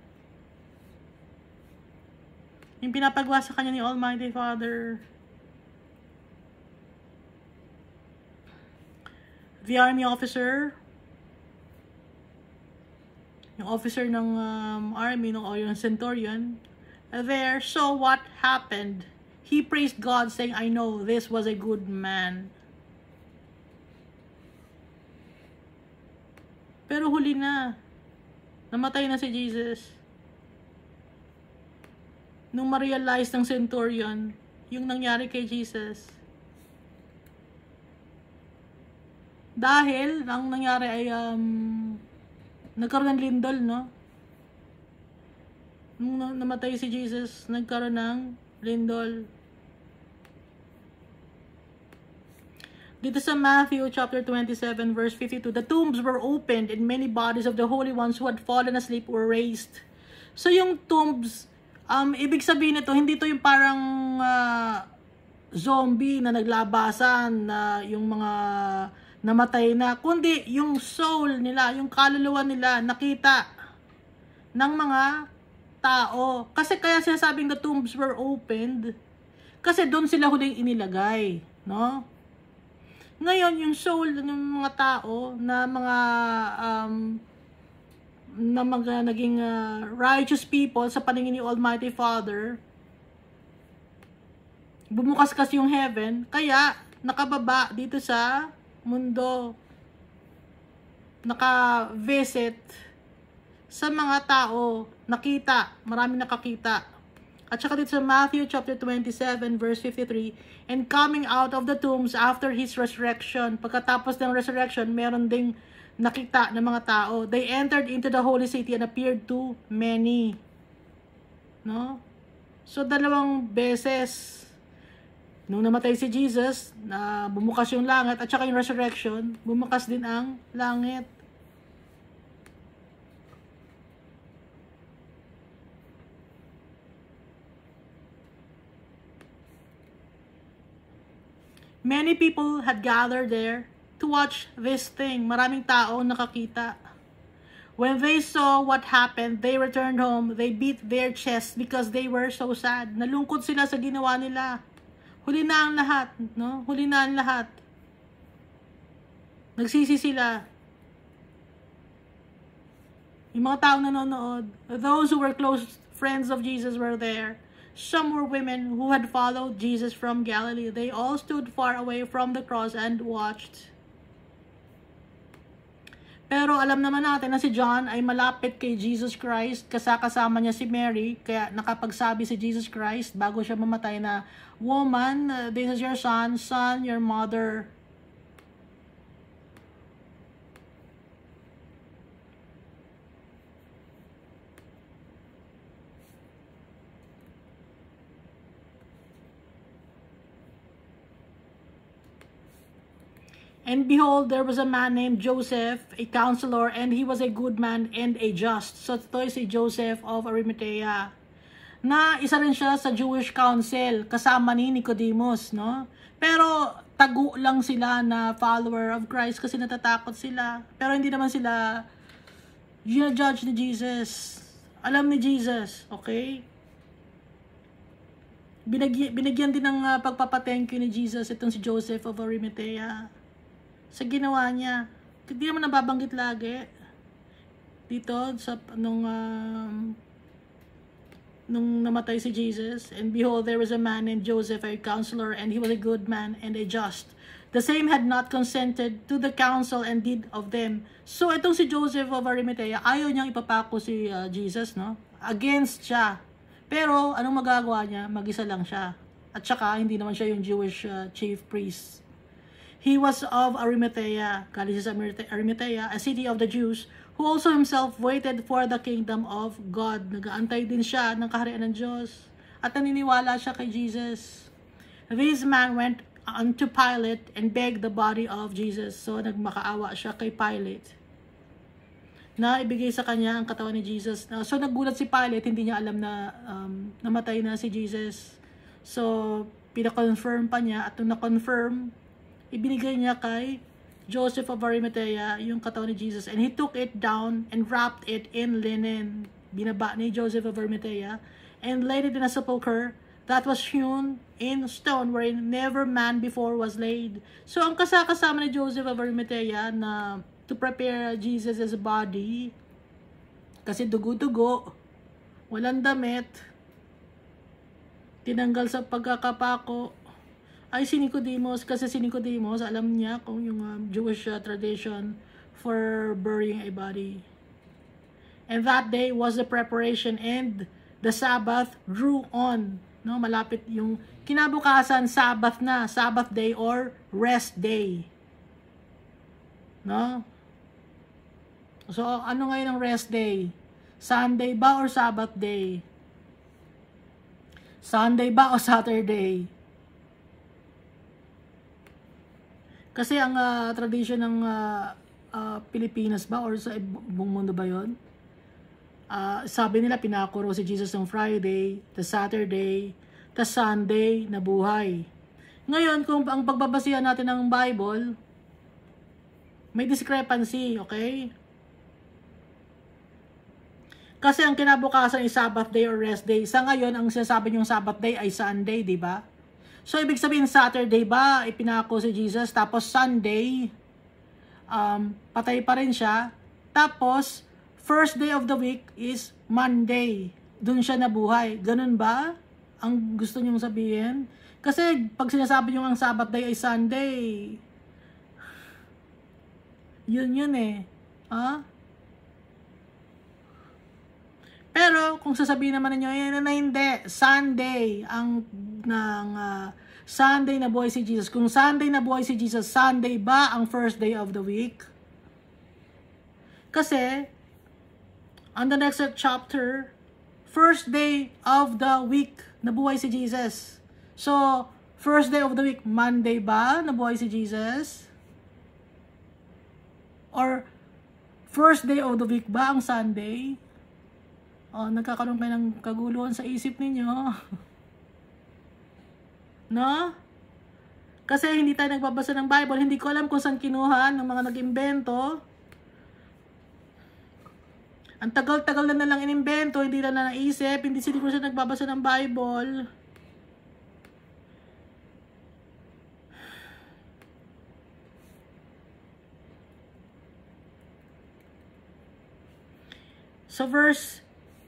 Yung pinapagawa sa kanya ni Almighty Father. The army officer, yung officer ng army, o yung centurion, there saw what happened. He praised God, saying, "I know this was a good man." Pero huli na. Namatay na si Jesus. Nung ma-realize ng centurion yung nangyari kay Jesus. Dahil ang nangyari ay nagkaroon ng lindol, no? Nung namatay si Jesus, nagkaroon ng lindol. Dito sa Matthew chapter 27 verse 52, the tombs were opened and many bodies of the holy ones who had fallen asleep were raised. So yung tombs, ibig sabihin nito, hindi to yung parang zombie na naglabasan na yung mga namatay na, kundi yung soul nila, yung kaluluwa nila nakita ng mga tao. Kasi kaya sinasabing the tombs were opened kasi doon sila huling inilagay, no? Ngayon yung soul ng mga tao na mga naging righteous people sa paningin ni Almighty Father, bumukas kasi yung heaven, kaya nakababa dito sa mundo, naka-visit sa mga tao, nakita, marami nakakita. At saka dito sa Matthew chapter 27 verse 53, and coming out of the tombs after his resurrection, pagkatapos ng resurrection, meron ding nakita ng mga tao. They entered into the holy city and appeared to many. No? So 2 beses nung namatay si Jesus, na bumukas yung langit, at saka yung resurrection, bumukas din ang langit. Many people had gathered there to watch this thing. Maraming tao nakakita. When they saw what happened, they returned home. They beat their chests because they were so sad. Nalungkot sila sa ginawa nila. Huli na ang lahat, no? Huli na ang lahat. Nagsisi sila. Yung mga taong nanonood, those who were close friends of Jesus were there. Some were women who had followed Jesus from Galilee. They all stood far away from the cross and watched. Pero alam naman natin na si John ay malapit kay Jesus Christ, kasama niya si Mary, kaya nakapagsabi si Jesus Christ bago siya mamatay na, "Woman, this is your son, son, your mother." And behold, there was a man named Joseph, a counselor, and he was a good man and a just. So ito si Joseph of Arimathea, na isa rin siya sa Jewish Council, kasama ni Nicodemus, no? Pero tagu lang sila na follower of Christ kasi natatakot sila. Pero hindi naman sila judge ni Jesus. Alam ni Jesus, okay? Binigyan din ng pagpapathank you ni Jesus itong si Joseph of Arimathea sa ginawa niya. Hindi naman nababanggit lagi dito sa nung namatay si Jesus. And behold, there was a man named Joseph, a counselor, and he was a good man and a just. The same had not consented to the counsel and did of them. So itong si Joseph of Arimathea, ayaw niyang ipapako si Jesus, no? Against siya. Pero anong magagawa niya? Mag-isa lang siya. At saka hindi naman siya yung Jewish chief priest. He was of Arimathea, galing sa Arimathea, a city of the Jews, who also himself waited for the kingdom of God. Nag-aantay din siya ng kaharian ng Diyos. At naniniwala siya kay Jesus. This man went unto Pilate and begged the body of Jesus. So nagmakaawa siya kay Pilate na ibigay sa kanya ang katawan ni Jesus. So nagulat si Pilate, hindi niya alam na namatay na si Jesus. So pina-confirm pa niya, at nung na-confirm, ibinigay niya kay Joseph of Arimathea yung katawan ni Jesus, and he took it down and wrapped it in linen. Binaba ni Joseph of Arimathea and laid it in a sepulchre that was hewn in stone wherein never man before was laid. So ang kasama ni Joseph of Arimathea na to prepare Jesus as a body, kasi dugo-dugo, walang damit, tinanggal sa pagkakapako, ay si Nicodemus, kasi si Nicodemus alam niya kung yung Jewish tradition for burying a body. And that day was the preparation, and the Sabbath drew on, no? Malapit yung kinabukasan, Sabbath na, Sabbath day or rest day, no? So ano ngayon ang rest day? Sunday ba or Sabbath day? Sunday ba o Saturday? Kasi ang tradition ng Pilipinas ba or sa buong mundo ba yun? Sabi nila pinakuro si Jesus ng Friday, the Saturday, the Sunday na buhay. Ngayon, kung ang pagbabasihan natin ng Bible, may discrepancy, okay? Kasi ang kinabukasan ay Sabbath day or rest day. Sa ngayon, ang sinasabi niyong Sabbath day ay Sunday, di ba? So, ibig sabihin, Saturday ba, ipinako si Jesus, tapos Sunday, patay pa rin siya, tapos, first day of the week is Monday, dun siya nabuhay. Ganun ba ang gusto niyong sabihin? Kasi, pag sinasabi niyo ang Sabbath day ay Sunday, yun eh. Pero, kung sasabihin naman ninyo, na hindi, Sunday, Sunday na buhay si Jesus. Kung Sunday na buhay si Jesus, Sunday ba ang first day of the week? Kasi, on the next chapter, first day of the week, nabuhay si Jesus. So, first day of the week, Monday ba nabuhay si Jesus? Or, first day of the week ba ang Sunday? Nagkakaroon kayo ng kaguluhan sa isip ninyo. No? Kasi hindi tayo nagbabasa ng Bible. Hindi ko alam kung saan kinuha ng mga nag-imbento. Ang tagal-tagal na lang inimbento, hindi na naisip, hindi sila nagbabasa ng Bible. So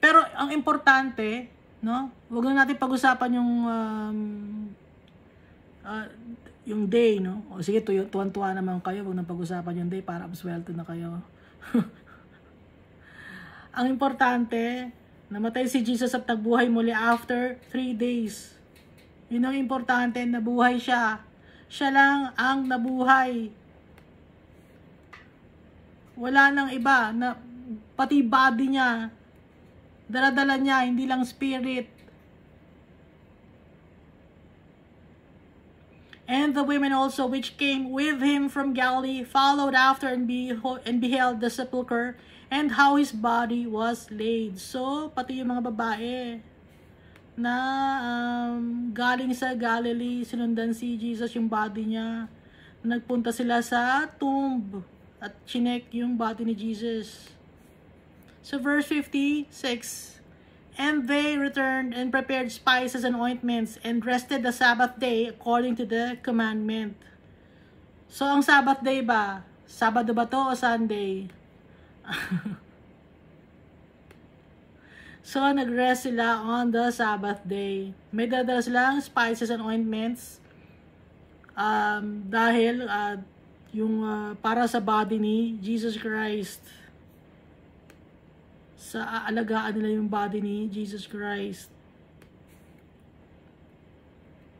pero ang importante, no? Huwag na natin pag-usapan yung day, no? O sige, tuwan-tuwa naman kayo, huwag na pag-usapan yung day para maswelto na kayo. Ang importante, namatay si Jesus at nagbuhay muli after 3 days. Yun ang importante, nabuhay siya. Siya lang ang nabuhay. Wala nang iba, pati body niya, dala-dala niya, hindi lang spirit. And the women also which came with him from Galilee followed after and beheld the sepulchre and how his body was laid. So, pati yung mga babae na galing sa Galilee, sinundan si Jesus yung body niya. Nagpunta sila sa tomb at chinek yung body ni Jesus. So verse 56, and they returned and prepared spices and ointments and rested the Sabbath day according to the commandment. So ang Sabbath day ba? Sabado ba to o Sunday? So nag-rest sila on the Sabbath day. May dadala silang spices and ointments dahil yung para sa body ni Jesus Christ. Sa aalagaan nila yung body ni Jesus Christ.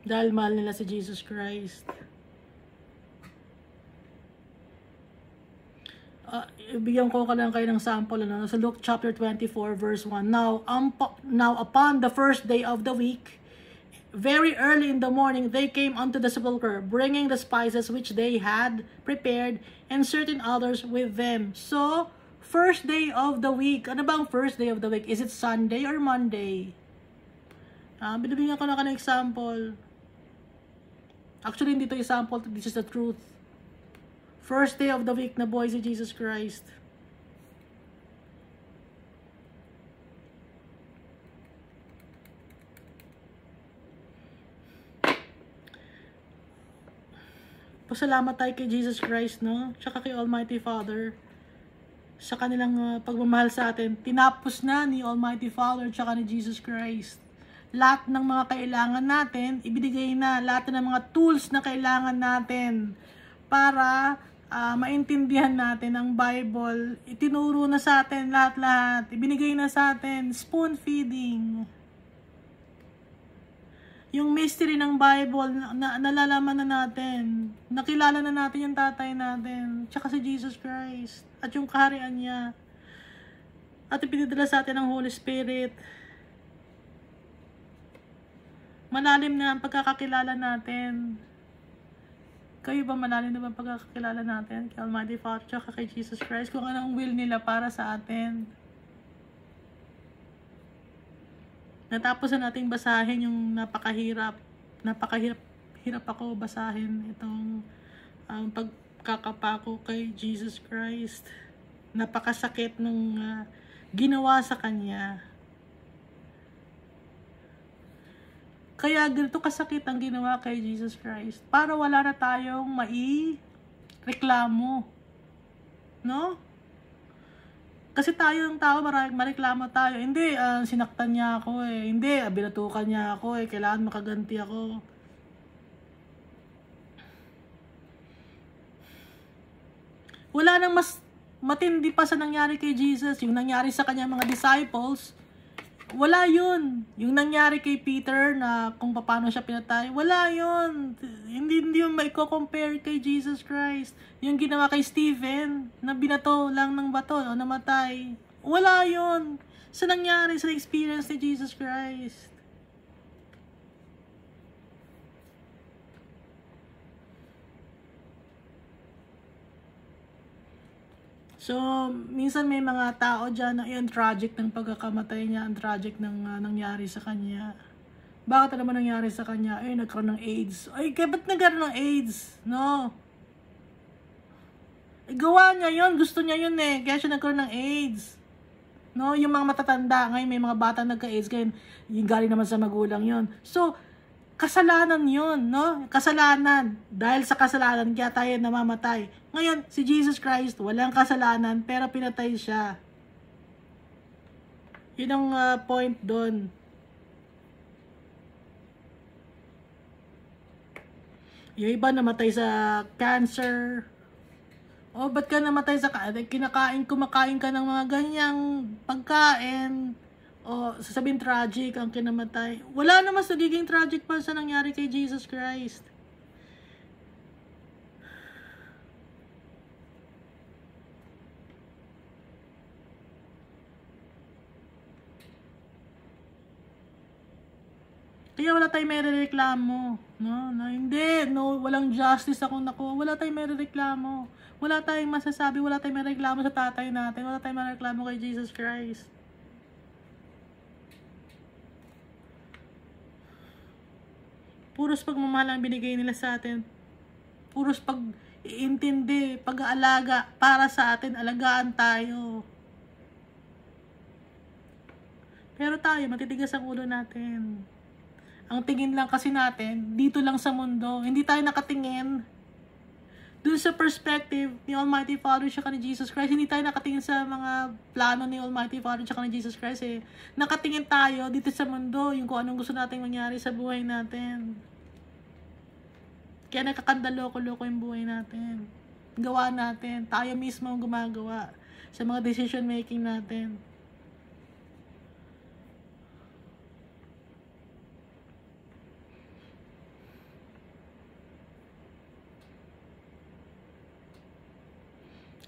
Dahil mahal nila si Jesus Christ. Bigyan ko lang kayo ng sample. Sa Luke chapter 24 verse 1. Now upon the first day of the week, very early in the morning, they came unto the sepulchre, bringing the spices which they had prepared, and certain others with them. So, first day of the week. Ano bang first day of the week? Is it Sunday or Monday? Binibigyan ko na ka ng example. Actually, hindi to example. This is the truth. First day of the week na buhay si Jesus Christ. Pasalamat tayo kay Jesus Christ, no? Tsaka kay Almighty Father. Sa kanilang pagmamahal sa atin, tinapos na ni Almighty Father tsaka ni Jesus Christ. Lahat ng mga kailangan natin, ibinigay na. Lahat ng mga tools na kailangan natin para maintindihan natin ang Bible. Itinuro na sa atin lahat-lahat. Ibinigay na sa atin. Spoon feeding. Yung mystery ng Bible, nalalaman na natin. Nakilala na natin yung tatay natin. Tsaka si Jesus Christ. At yung kaharian niya. At ipinadala sa atin ang Holy Spirit. Malalim na ang pagkakakilala natin. Kayo ba malalim na ba ang pagkakakilala natin? Kay Almighty Father, tsaka kay Jesus Christ. Kung anong will nila para sa atin. Natapos na nating basahin yung napakahirap ako basahin itong pagkakapako kay Jesus Christ. Napakasakit nung ginawa sa Kanya. Kaya ganito kasakit ang ginawa kay Jesus Christ. Para wala na tayong mai-reklamo. No? Kasi tayo ng tao, mareklamo tayo. Hindi, sinaktan niya ako eh. Hindi, binatukan niya ako eh. Kailangan makaganti ako. Wala nang mas matindi pa sa nangyari kay Jesus. Yung nangyari sa kanyang mga disciples, wala yun. Yung nangyari kay Peter na kung paano siya pinatay, wala yun. Hindi yung maiko-compare kay Jesus Christ. Yung ginawa kay Stephen, na binato lang ng bato o namatay, wala yun. Sa nangyari sa experience ni Jesus Christ. So, minsan may mga tao dyan na yung tragic ng pagkakamatay niya, ang tragic ng nangyari sa kanya. Bakit naman nangyari sa kanya? Ay, nagkaroon ng AIDS. Ay, kaya ba't nagkaroon ng AIDS? No. Ay, gawa niya yun. Gusto niya yun eh. Kaya siya nagkaroon ng AIDS. No, yung mga matatanda. Ngayon, may mga bata nagka-AIDS. Kaya yung galing naman sa magulang yun. So, kasalanan yun, no? Kasalanan. Dahil sa kasalanan, kaya tayo namamatay. Ngayon, si Jesus Christ, walang kasalanan, pero pinatay siya. Yun ang point doon. Yung iba namatay sa cancer. O, ba't ka namatay sa kumakain ka ng mga ganyang pagkain. O, sasabihin tragic ang kinamatay. Wala naman nagiging tragic pa sa nangyari kay Jesus Christ. Kaya wala tayong may reklamo. Hindi, walang justice akong nakuha. Wala tayong may reklamo. Wala tayong masasabi, wala tayong may reklamo sa tatay natin. Wala tayong may reklamo kay Jesus Christ. Puros pagmamahal ang binigay nila sa atin. Puros pag-iintindi, pag-aalaga para sa atin, alagaan tayo. Pero tayo, matitigas ang ulo natin. Ang tingin lang kasi natin, dito lang sa mundo. Hindi tayo nakatingin dun sa perspective ni Almighty Father tsaka ni Jesus Christ. Hindi tayo nakatingin sa mga plano ni Almighty Father tsaka ni Jesus Christ eh. Nakatingin tayo dito sa mundo, yung kung anong gusto nating mangyari sa buhay natin. Kaya nakakandaloko-loko yung buhay natin. Gawa natin. Tayo mismo ang gumagawa sa mga decision making natin.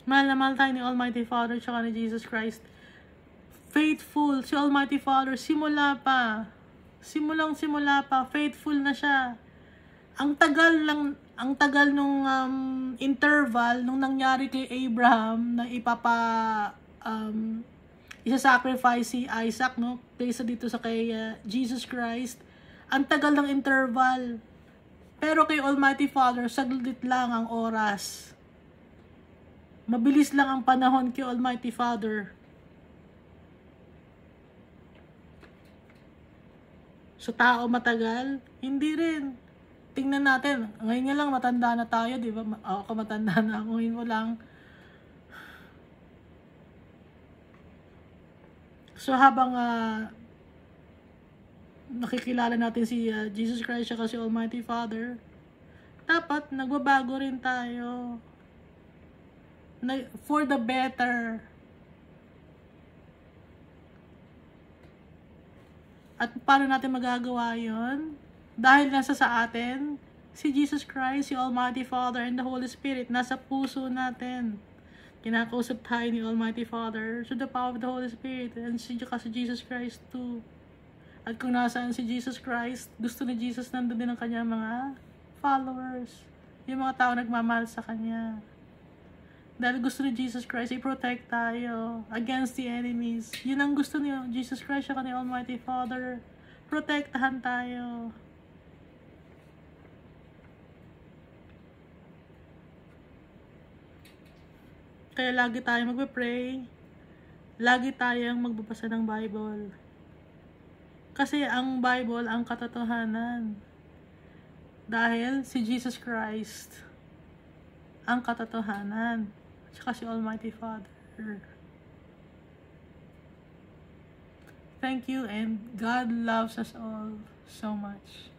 Mahal na mahal tayo ni Almighty Father tsaka ni Jesus Christ. Faithful si Almighty Father simula pa, faithful na siya. Ang tagal nung interval nung nangyari kay Abraham na isa-sacrifice si Isaac, no? Kaysa dito sa kay Jesus Christ. Ang tagal ng interval. Pero kay Almighty Father, saglit lang ang oras. Mabilis lang ang panahon kay Almighty Father. Sa tao matagal? Hindi rin. Tingnan natin. Ngayon nga lang matanda na tayo, di ba? Ako matanda na ako. Ngayon mo lang. So habang nakikilala natin si Jesus Christ at si Almighty Father, dapat nagbabago rin tayo. For the better. At paano natin magagawa yun? Dahil nasa sa atin, si Jesus Christ, si Almighty Father, and the Holy Spirit, nasa puso natin. Kinakausap tayo ni Almighty Father through the power of the Holy Spirit, and si Jesus Christ too. At kung nasaan si Jesus Christ, gusto ni Jesus nandun din ang kanyang mga followers. Yung mga tao nagmamahal sa kanya. Dahil gusto ni Jesus Christ, i-protect tayo against the enemies. Yun ang gusto ni Jesus Christ at ni Almighty Father. Protektahan tayo. Kaya lagi tayong magpe-pray. Lagi tayong magbabasa ng Bible. Kasi ang Bible ang katotohanan. Dahil si Jesus Christ ang katotohanan. Tsaka si Almighty Father. Thank you, and God loves us all so much.